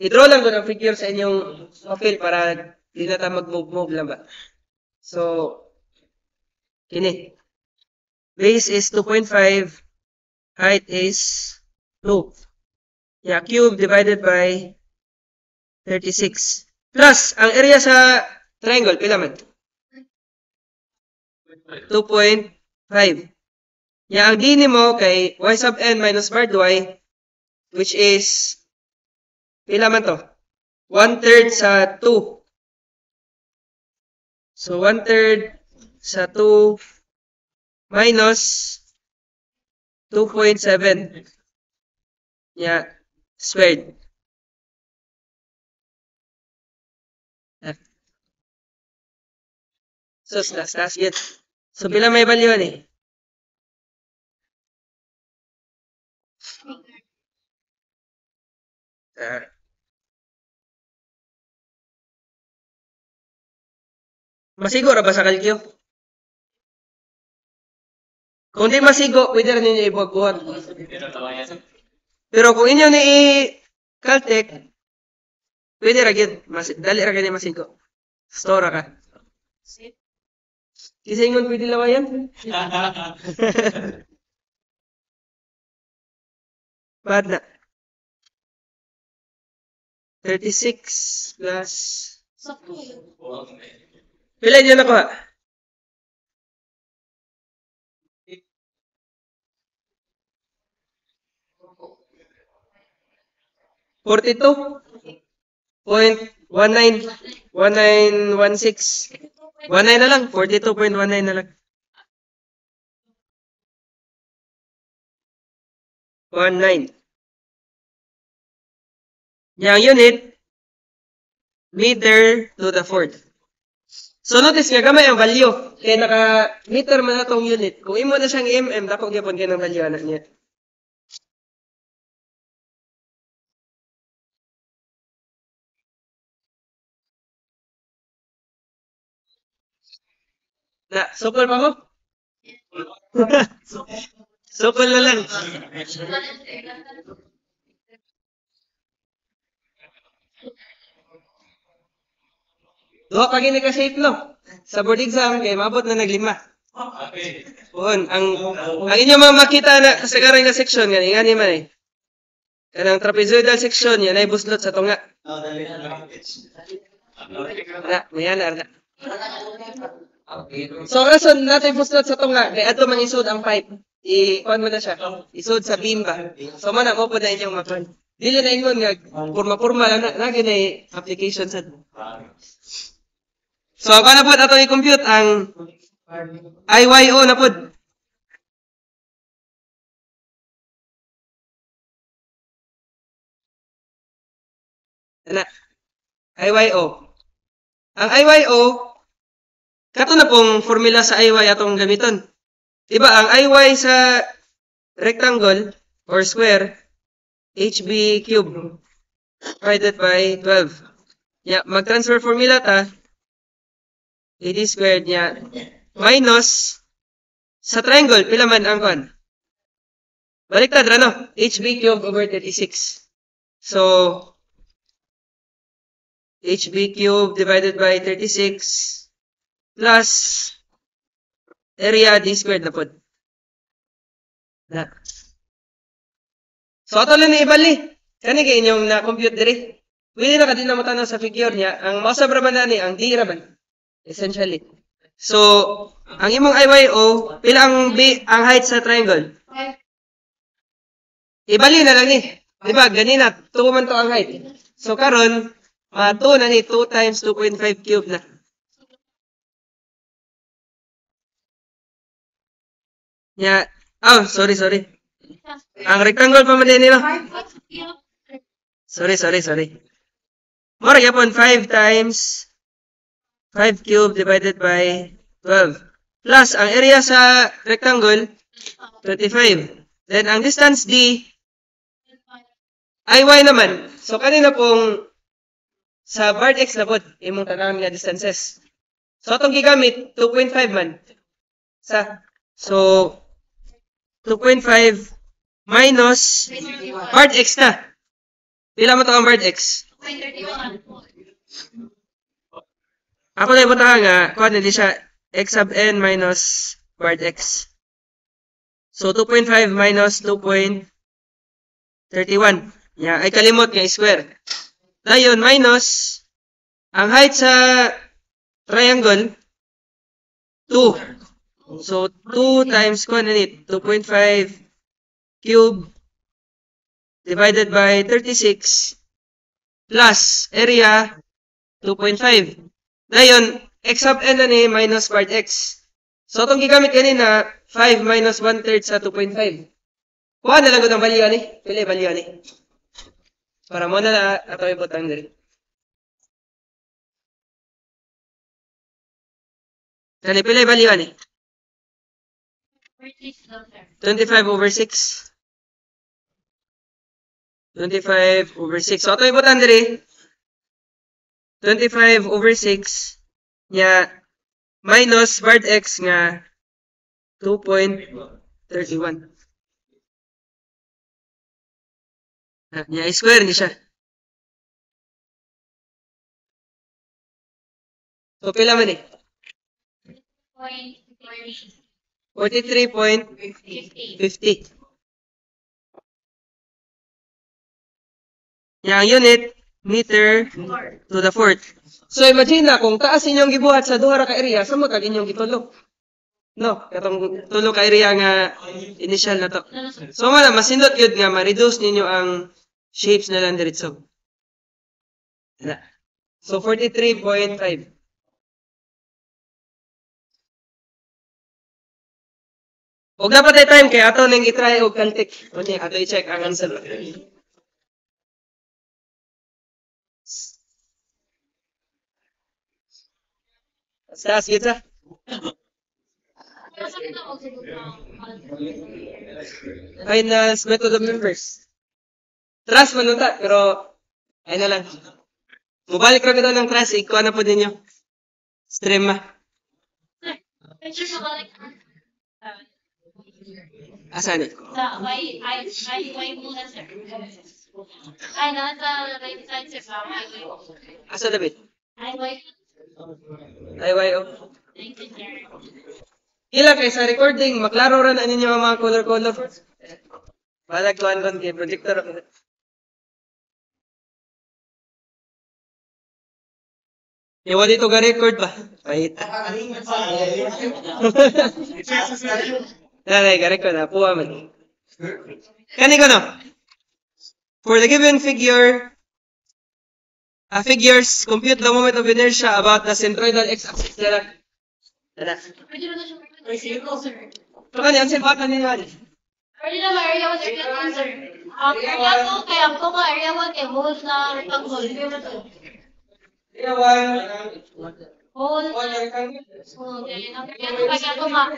I-draw lang doon ang figure sa inyong papel para di na tayo mag-move lang ba? So, kini. Base is 2.5. Height is 2. Yeah, cube divided by 36. Plus, ang area sa triangle, pila man? 2.5. Yeah, ang D mo kay y sub n minus barred y, which is, pila man to? 1/3 sa 2. So, 1/3 sa 2 minus 2.7. Yeah, squared. So, slash yun. So, pila may value eh? Masigo ra ba sa kalkyo? Kung di masigo, pwede rin ninyo ibuhat-buhat. Pero kung inyo ni Caltech, pwede ra gyud, dali ra gani masigo. Store ka. Kisingon pwede lawayan? Bad na. 36 plus... Pila niyo na ko ha? 42.1916. 19 na lang. 42.19 na lang. 19. Yang unit, meter to the fourth. So notice nga gamay ang value. Kaya naka-meter man na tong unit. Kung imo na siyang mm, dako gyapon kay ng value anak niya. Na, sukol pa ko? Sukol na lang. Duha pa gini ka shape no. Sa board exam kay maabot na naglima. Puon, ang inyo mga makita na kasagaran nga section ngani man eh. Kanang trapezoidal section, yan ay buslot sa tunga. Mayan na. So, rason natin buslot sa tunga, kaya ato mang isod ang pipe. I-kuhan mo na siya. Isod sa beam ba? So, man mo po na inyong makuhan. Dili na ingon nga, purma-purma lang na ganay application sa. So, ako na po ato i-compute ang IYO na po. IYO. Ang IYO, kato na pong formula sa IY atong gamiton. Diba, ang IY sa rectangle or square, HB cube divided by 12. Mag-transfer formula ta, AD squared niya, minus, sa triangle, pila man ang kwan? Baliktad, ano? HB cube over 36. So, HB cube divided by 36 plus area D squared na po. So, ato lang na ibali. Kani kayo inyong na-compute diri. Pwede na ka din na matanaw sa figure niya. Ang masabra man na ni, ang D raman. Essentially. So, ang imong IYO, pila ang height sa triangle? Ibali na lang ni. Diba, ganina, 2 man to ang height. So, karon 2 na ni, 2 times 2.5 cube na. Sorry. Ang rectangle pa man din nila. Sorry. More yapon 5 times 5 cube divided by 12. Plus, ang area sa rectangle, 25. Then, ang distance D, IY naman. So, kanina pong sa part X na po, imong tanang nga distances. So, itong gigamit, 2.5 man. So, 2.5 minus part X na. Pila mo ito ang part X? 31. Ako na ibutahan nga, kung hindi siya X sub N minus part X. So, 2.5 minus 2.31. Ay kalimot nga square. Dayon, minus, ang height sa triangle, 2. So, 2 times, 2.5 cube divided by 36 plus area 2.5. Dayon, x sub n na ni minus part x. So, itong gigamit kanina, 5 minus 1/3 sa 2.5. Kuha na lang ko ng value ni. Pili value ni. Para mo na ato ibutang diri. Kani pili value ni. 25 over 6. 25 over 6. So, ato ibutang diri. 25 over 6 nya minus part x nga 2.31. Nya square ni siya. So, pila man eh? 43.50. Nya ang unit, meter to the fourth. So, imagine na, kung taas inyong gibuhat sa duha ra ka area, sa mo kag inyong gitulok. No, katong tulo ka area nga initial na to. So, masindot yun nga, ma-reduce ninyo ang shapes na lang diretso. So, 43.5. Huwag na pa tayo time, kaya ato nang itry o kaltik. O niya, ato i-check ang answer. Taas kita. Ay na method of members. Trust man nunta, pero ay na lang. Mubalik ra kita ng trust, ikuha na po ninyo. Stream ma. Asa ni? Sa Y muna, sir. Ay, nasa right side, sir. Asa David? IY. IYO. Thank you, sir. Ila kay sa recording, maklaro ra na ninyo ang mga color. Balag kuan kay projector. Iwa dito ga record ba? Wait. Nanay, ga record na. Puwa man. Kani ko no? For the given figure, figures, compute the moment of inertia about the centroidal x-axis nila. Tara. Pwede na siya sir. So, kani, ang silbatan nila. Pwede na area 1 area 2 sir. Ang area 2 kaya ang mga area 1 kay whole na rectangle. Area 1. Whole. Whole na rectangle. Okay, ang area 2 kaya ito ma.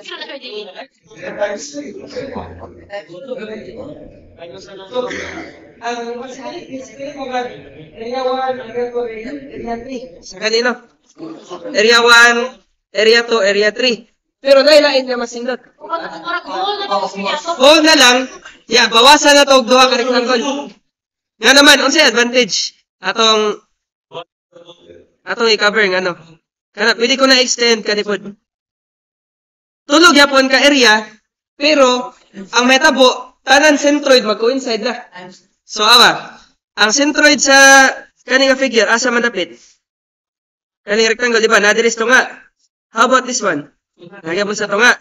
Sino na pwede yun? Ang masali is area 1, area 2, area 3. Sa kanino? Area 1, area 2, area 3. Pero dahil lain niya masindot. Whole na siya. Whole na lang, yeah, bawasan na to duha ka rectangle. Nga naman, unsay advantage atong i-cover ngano. Kana pwede ko na extend kanipod. Tulog yapon ka area, pero ang metabo tanan centroid mag-coincide na. So awa, ang centroid sa kaning figure asa man dapit? Kaning rectangle di ba? Nadiris to nga. How about this one? Nagyapon sa to nga.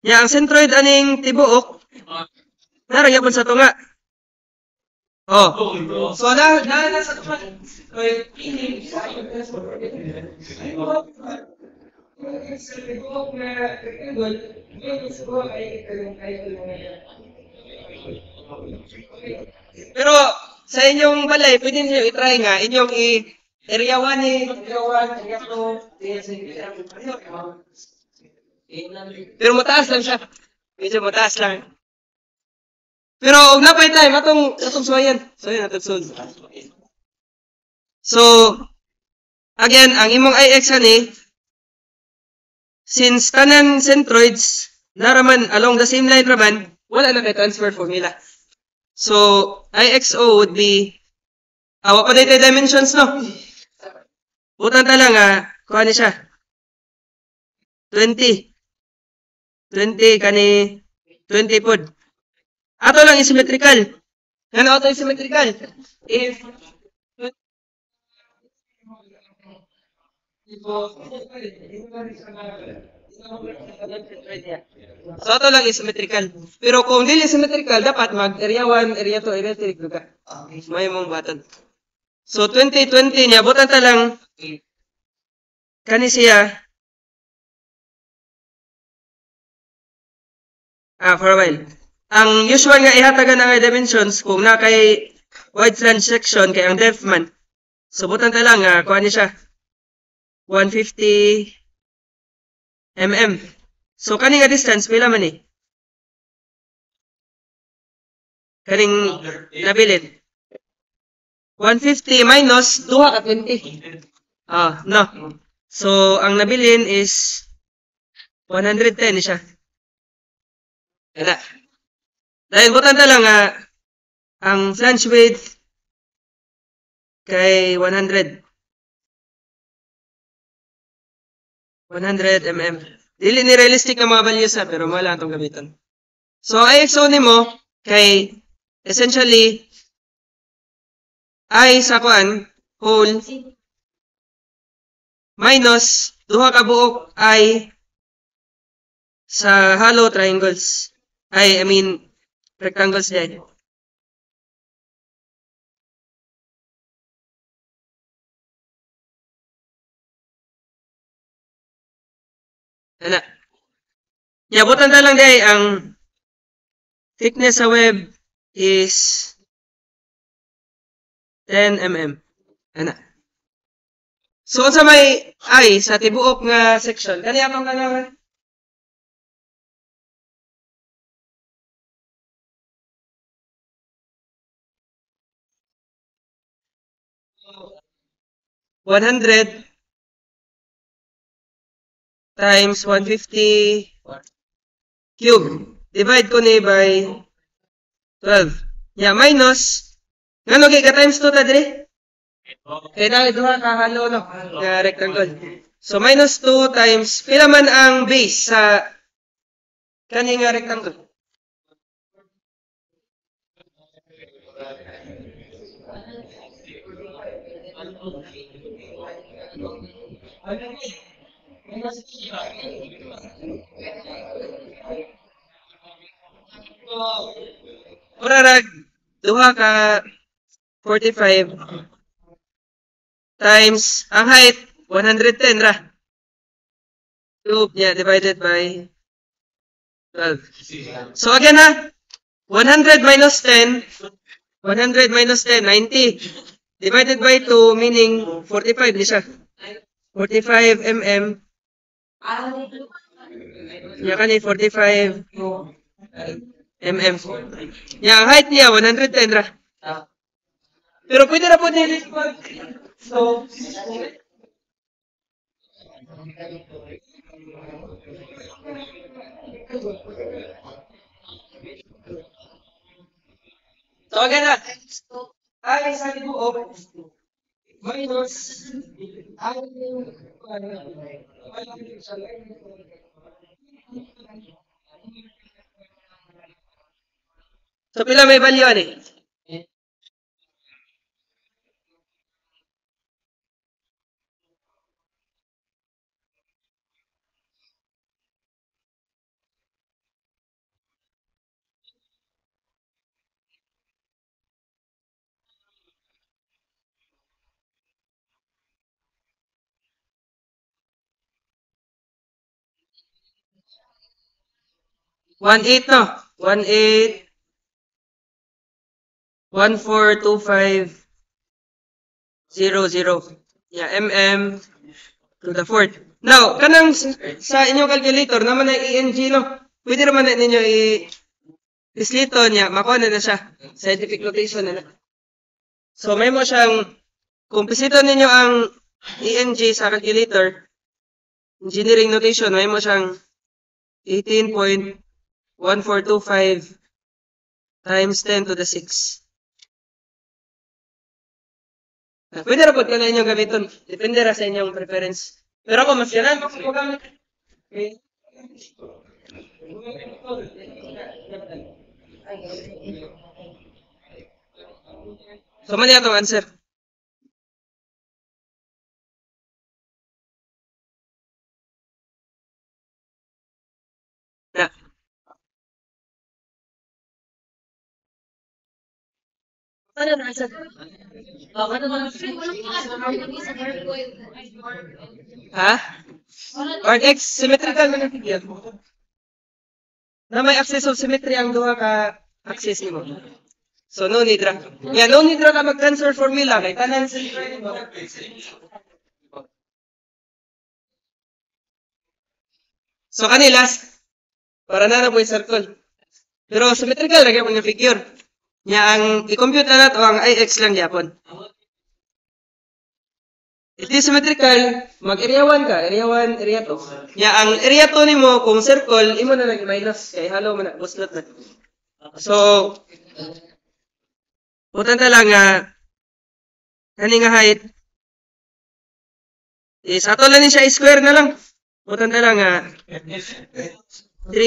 Ya ang centroid aning tibuok nagyapon sa to nga. Oh. So na sa to nga. Oy, pero sa inyong balay, pwede niyo i-try nga inyong area 1 area 1, area 2, pero mataas lang siya. Medyo mataas lang. Pero og napay time atong suwayan. Suwayan atong solve. So again, ang imong ix ani since tanan centroids naraman along the same line raman, wala na kay transfer formula. So IXO would be awa pa daytay dimensions no. Butang ta lang kuha ni siya. 20 kani 20 pod. Ato lang symmetrical. Ano ato symmetrical? If so ato lang symmetrical. Pero kung dili symmetrical, dapat mag area 1, area 2, area 3 ka. May mong button. So 20 niya butang ta lang kani siya for a while. Ang usual nga ihatagan nga dimensions kung na kay wide flange section kay ang depth man. So butang ta lang kuha ni siya 150 mm. So kani nga distance pila man ni? Kaning nabilin. 150 minus 2 ka 20. No. So ang nabilin is 110 siya. Kaya. Dahil butang ta lang ang flange width kay 100 mm. Dili ni realistic na mga values pero wala itong gamitan. So IXO nimo kay essentially I sa kuan whole minus duha ka buok I sa hollow triangles. I mean rectangles diyan. Ana. Yabutan ta lang day ang thickness sa web is 10 mm. Ana. So sa may I sa tibuok nga section, kani atong kanang 100 times 150 cube. Divide ko ni by 12. Yeah, minus. Ngano kay ka times 2 ta dire? Kaya dahil duha ka halo no, nga rectangle. So minus 2 times, pila man ang base sa kani nga rectangle? Murarag duha ka 45 times ang height 110 ra. Cube niya divided by 12. So again ha, 100 minus 10, 100 minus 10, 90. Divided by 2, meaning 45 ni siya. 45 mm. Yan kani 45 mm. Yan, ang height niya 110 ra. Pero pwede na po nila so, so again na, ay sa libuog minus ay so pila may value ani? One eight no? 1.8 142500. Yeah, mm to the fourth. Now, kanang sa inyong calculator naman ang ENG no. Pwede naman na ninyo i-slito niya, makuha na siya. Scientific notation na. So may mo siyang kung pisito ninyo ang ENG sa calculator, engineering notation, may mo siyang 18.1425 times 10 to the 6. Pwede na po ka na inyong gamiton. Depende ra sa inyong preference. Pero ako, mas yanan ko kung gamit. Okay. So, mali atong answer. Na. Ano na answer? Ha? Or X, symmetrical man ang figure. Na may axis of symmetry ang duha ka axis nimo. So no need ra. Yeah, no need ra ka mag-transfer formula kay tanan centroid mo. So kani last para na po yung circle. Pero symmetrical ra gyud ang figure. Nya ang i-compute na nato ang Ix lang gyapon. It is symmetrical, mag-area 1 ka, area 1, area 2. Nya ang area 2 nimo kung circle, imo na nag-minus kay halo man na buslot na. So putan ta lang nga kani nga height is ato lang ni siya square na lang. Putan ta lang nga 3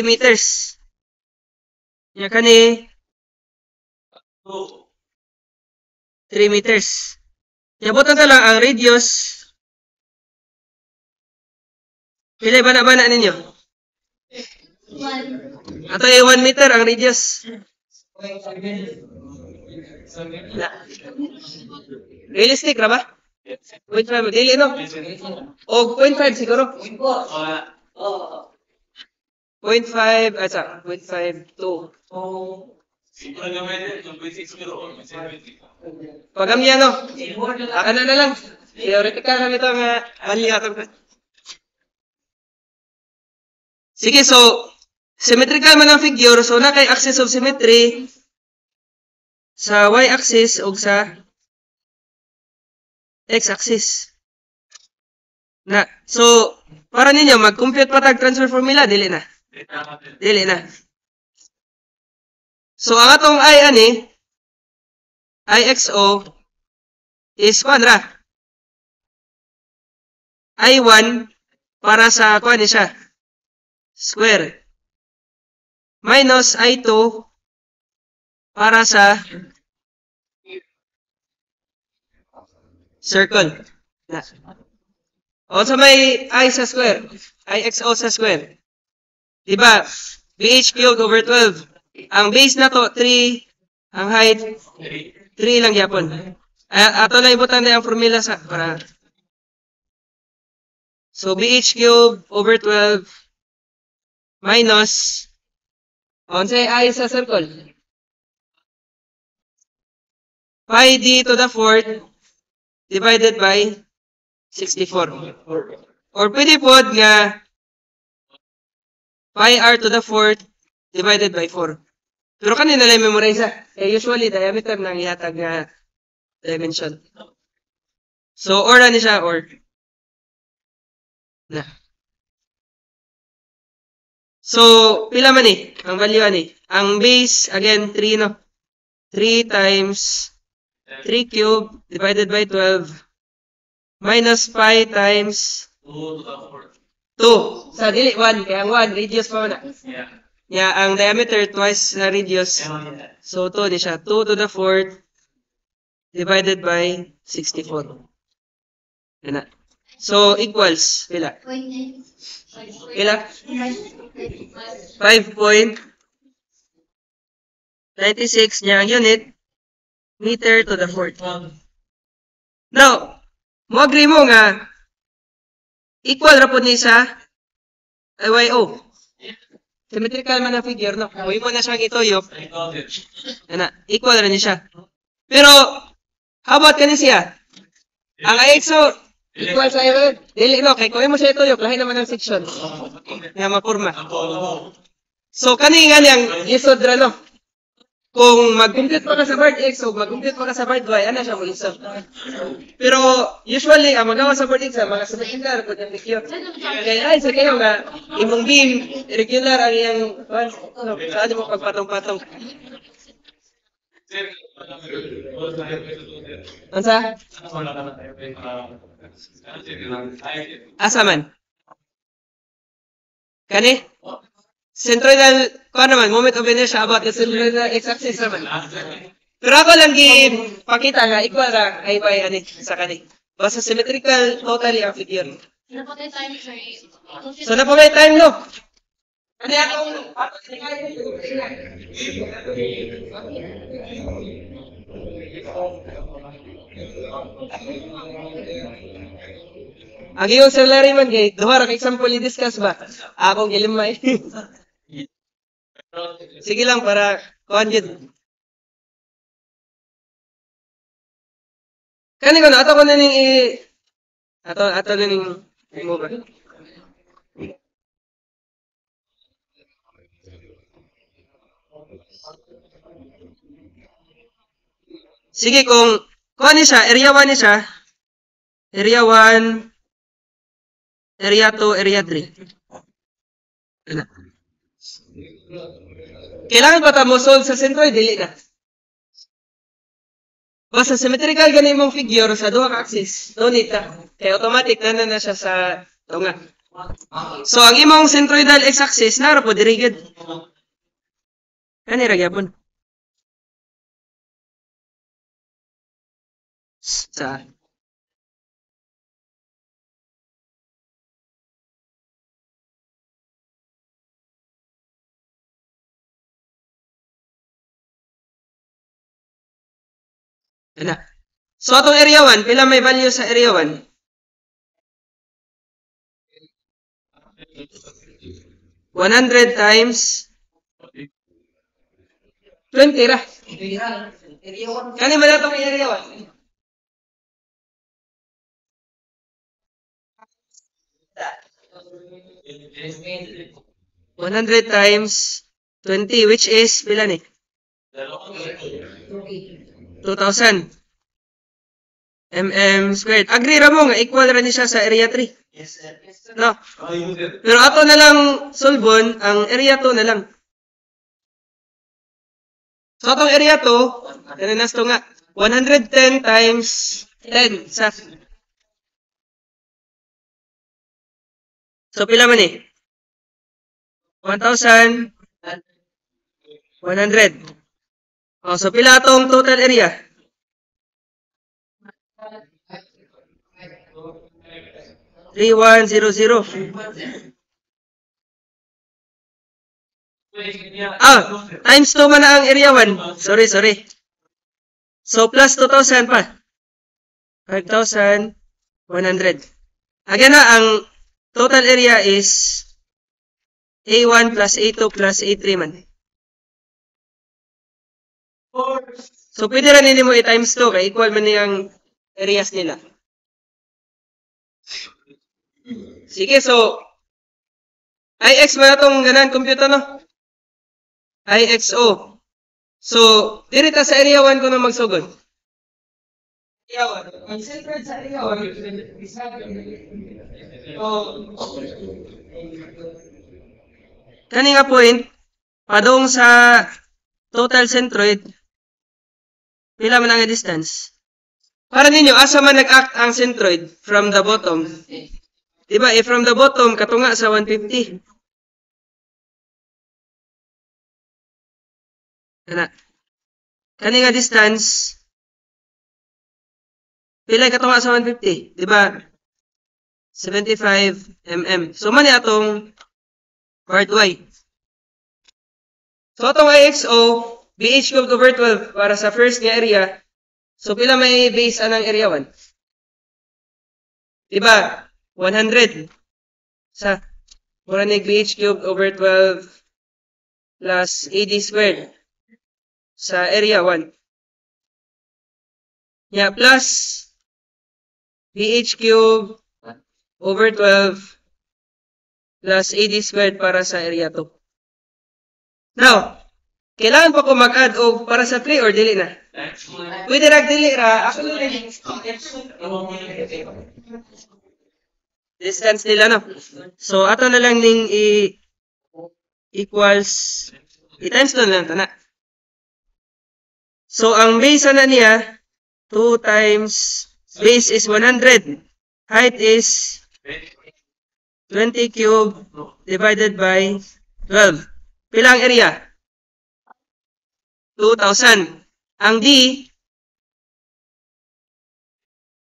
meters. Nya kani 3 meters. Yabutan ta lang ang radius. Pila bana-bana ninyo? 1. Ato ay 1 meter ang radius. Realistic ra ba? 0.5 dili no? O 0.5 siguro. 0.5 asa 0.5 to pagamya no? Ano na lang. Theoretical na nito nga value atong. Sige, so symmetrical man ang figure, so na kay axis of symmetry sa y-axis ug sa x-axis. Na, so para ninyo mag-compute pa tag transfer formula dili na. Dili na. So ang atong I ani IXO is kuan ra. I1 para sa kuan ni siya square minus I2 para sa circle. Na. O sa may I sa square, IXO sa square. Diba? BH cubed over 12. Ang base na to, 3. Ang height, 3 lang yapon. Ato lang ibutan na yung formula sa, para. So, BH cubed over 12 minus, say I sa circle. Pi d to the fourth divided by 64. Or pwede po nga pi r to the fourth divided by 4. Pero kanina lang memorize usually diameter ng ihatag nga dimension. So, or na siya, or. Na. So, pila man ang value ani. Ang base, again, 3, no? 3 times 3 cubed divided by 12 minus pi times 2. Sa dili, 1. Kaya ang 1, radius pa na. Yeah, ang diameter twice sa radius. So, 2 ni siya. 2 to the fourth divided by 64. Yan na. So, equals, pila? Pila? 5.96 niya ang unit, meter to the fourth. Now, mo agree mo nga, equal ra po ni sa IYO. Symmetrical man ang figure, no? Huwag mo na siyang ituyok. Yan na, equal ra ni siya. Pero, how about kanin siya? Ang IXO, equal sa IYO. Dili, no? Kaya kung mo siya ituyok, lahi naman ang section. Nga mapurma. So, kanin nga niyang isod ra, no? Kung mag-compute pa ka sa board X o mag-compute pa ka sa board Y, ano siya mo isod. Pero, usually, ang magawa sa board X, mga symmetrical, kung yung figure. Kaya, ay, sa kayo nga, imong beam, irregular ang iyang, saan mo pagpatong-patong. Ansa? Asa man? Kani? Centroidal, kung naman, moment of inertia about the centroidal x-axis naman. Pero ako lang pakita nga, equal ra, ay by, sa kani. Basta symmetrical, totally ang figure. So, na po may time, no? Ano akong, ang iyong salary man, kay duha ra ka example i-discuss ba? Akong gilimay. Sige lang para kuan gid. Kani ko na ato ko na ning ato na ning mo ba? Sige kung kuan ni siya, area 1 ni siya. Area 1, area 2, area 3. Kailangan pa mo solve sa centroid, dili na. Basta symmetrical ganun mong figure sa duha ka axis. No need ta. Kaya automatic na siya sa tunga. So, ang imong centroidal x-axis, naro po, dirigid. Kanira gyapon. Sa Ano? So, atong area 1, pila may value sa area 1? 100 times 20 ra. Kani man atong area 1? $100 times 20, which is, pila ni? 2,000 mm squared. Agree ra mo nga, equal ra ni siya sa area 3. Yes, sir. No? Pero ato na lang solvon, ang area 2 na lang. So, atong area 2, kananas to nga, 110 times 10 sa. So, pila man eh? 1,100. Oh, so pila atong total area? 3100. Times 2 man na ang area 1. Sorry. So, plus 2,000 pa. 5,100. Again na, ang total area is A1 plus A2 plus A3 man. So, pwede rin nila mo i-times 2 kaya equal man niyang areas nila. Sige, so, IX man na itong ganan computer, no? IXO. So, dirita sa area 1 ko na magsugod. Area 1. Ang centered sa area 1, kani nga point, padong sa total centroid, pila man ang distance? Para ninyo, asa man nag-act ang centroid from the bottom? Diba, from the bottom, katunga sa 150. Kani nga distance, pila katunga sa 150? Diba? 75 mm. So, mani atong part Y. So, atong IXO, BH cubed over 12 para sa first nga area. So, pila may base anang area 1? Diba? 100. Sa, mura ni BH cubed over 12 plus AD squared sa area 1. Yeah, plus BH cubed over 12 plus AD squared para sa area 2. Now, kailangan pa ko mag-add o para sa 3 or dili na? Pwede dili ra. Distance nila, no? So, ato na lang ning equals i-times na lang na. So, ang base na niya, 2 times base is 100. Height is 20 cube divided by 12. Pila ang area? 2,000. Ang D,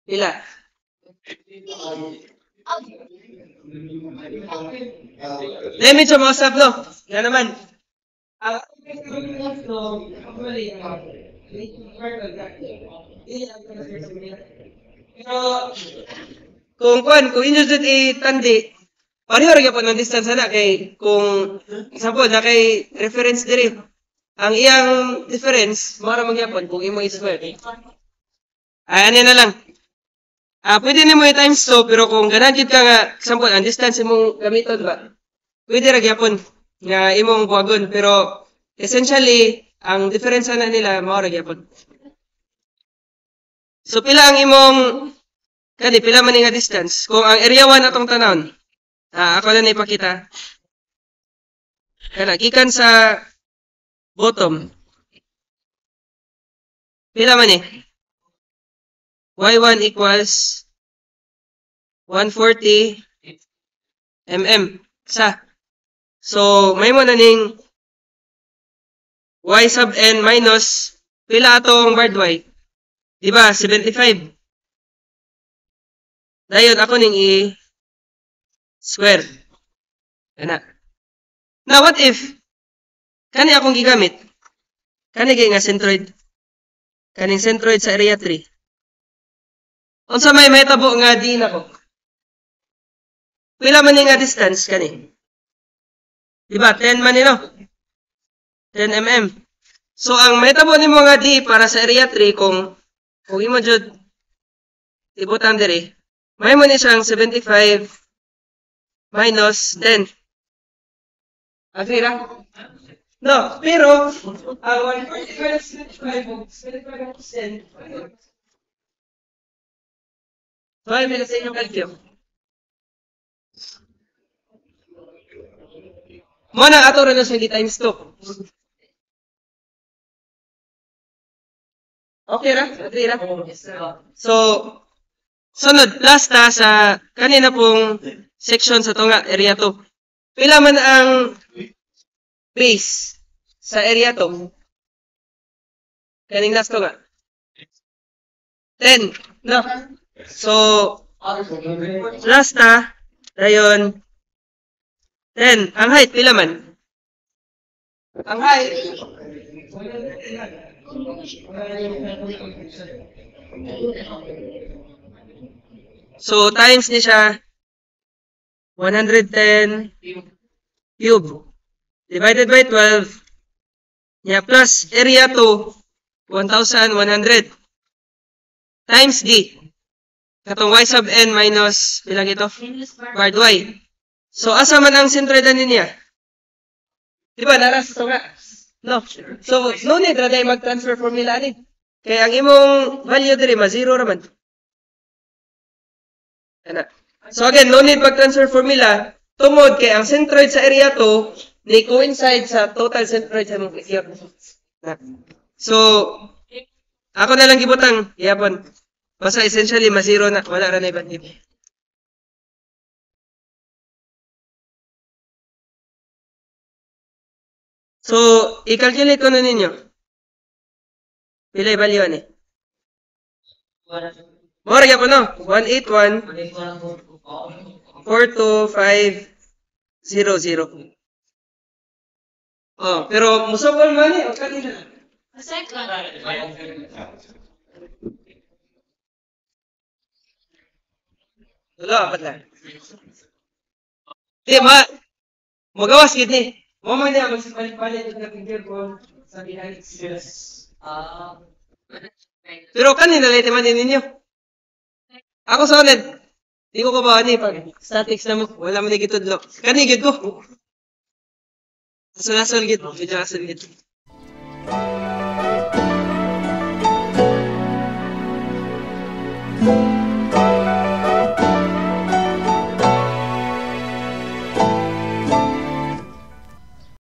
pila? Medyo mausap, no? Yan naman. Kung inyo dyan itandi, pareho rin po ng distance na kay, kung, example, na kay reference diri. Ang iyang difference, mara magyapon kung imo i-square. Ano na lang. Pwede nimo i-times 2, pero kung ganagid ka nga, example, ang distance imong gamiton ba? Pwede ra gyapon nga imong buhagon, pero essentially, ang difference na nila, mara gyapon. So, pila ang imong, pila man nga distance. Kung ang area 1 atong tanawon, ako na ipakita. Gikan sa bottom. Pila man Y1 equals 140 mm. So, may mo na ning Y sub n minus pila atong word Y. Diba? 75. Dayon ako ning i-square. Now, what if kani akong gigamit? Kani gay nga centroid. Kaning centroid sa area 3. Unsa may tabo nga D nako? Pila man nga distance kani? Diba? 10 man no? 10 mm. So, ang tabo nimo nga D para sa area 3 kung imo jud ibutan diri, may mo ni siyang 75 minus 10. Agree ra? No, pero, ang 140 minus 75%, so, ay may nasa inyong calculum. Muna, ato rin na siya times 2. Okay ra? Agree ra? So, sunod, last na sa kanina pong section sa tunga, area 2. Pila man ang base sa area 2? Kaning last tunga? 10. No? So, Lasta, dayon 10. Ang height pila man? Ang height so times ni siya 110 cube divided by 12 niya plus area 2 1,100 times d katong y sub n minus pila gito bar y. So asa man ang sentroidan niya? Di ba naras to nga? No. So no need ra day mag-transfer formula ani. Kaya ang imong value diri ma zero ra man. Ana. So again, no need mag-transfer formula tungod kay ang centroid sa area 2 ni coincide sa total centroid sa imong area. So ako na lang gibutang yapon. Basta essentially ma zero na wala ra na ibang iba. So, i-calculate ko na ninyo. Pila i-value ani? Mora po no? 181 42500. Oh, pero musokol man o kanina. Second. Wala, apat lang. Di ba? Magawas gid ni. Mo man niya magsipalit-palit yung napigil ko sa behind scenes. Pero kanina late man din ninyo. Ako solid. Di ko ba ni pag statics na mo. Wala man ni gitudlo. Kanigid ko. Asal-asal gid. Medyo asal gid.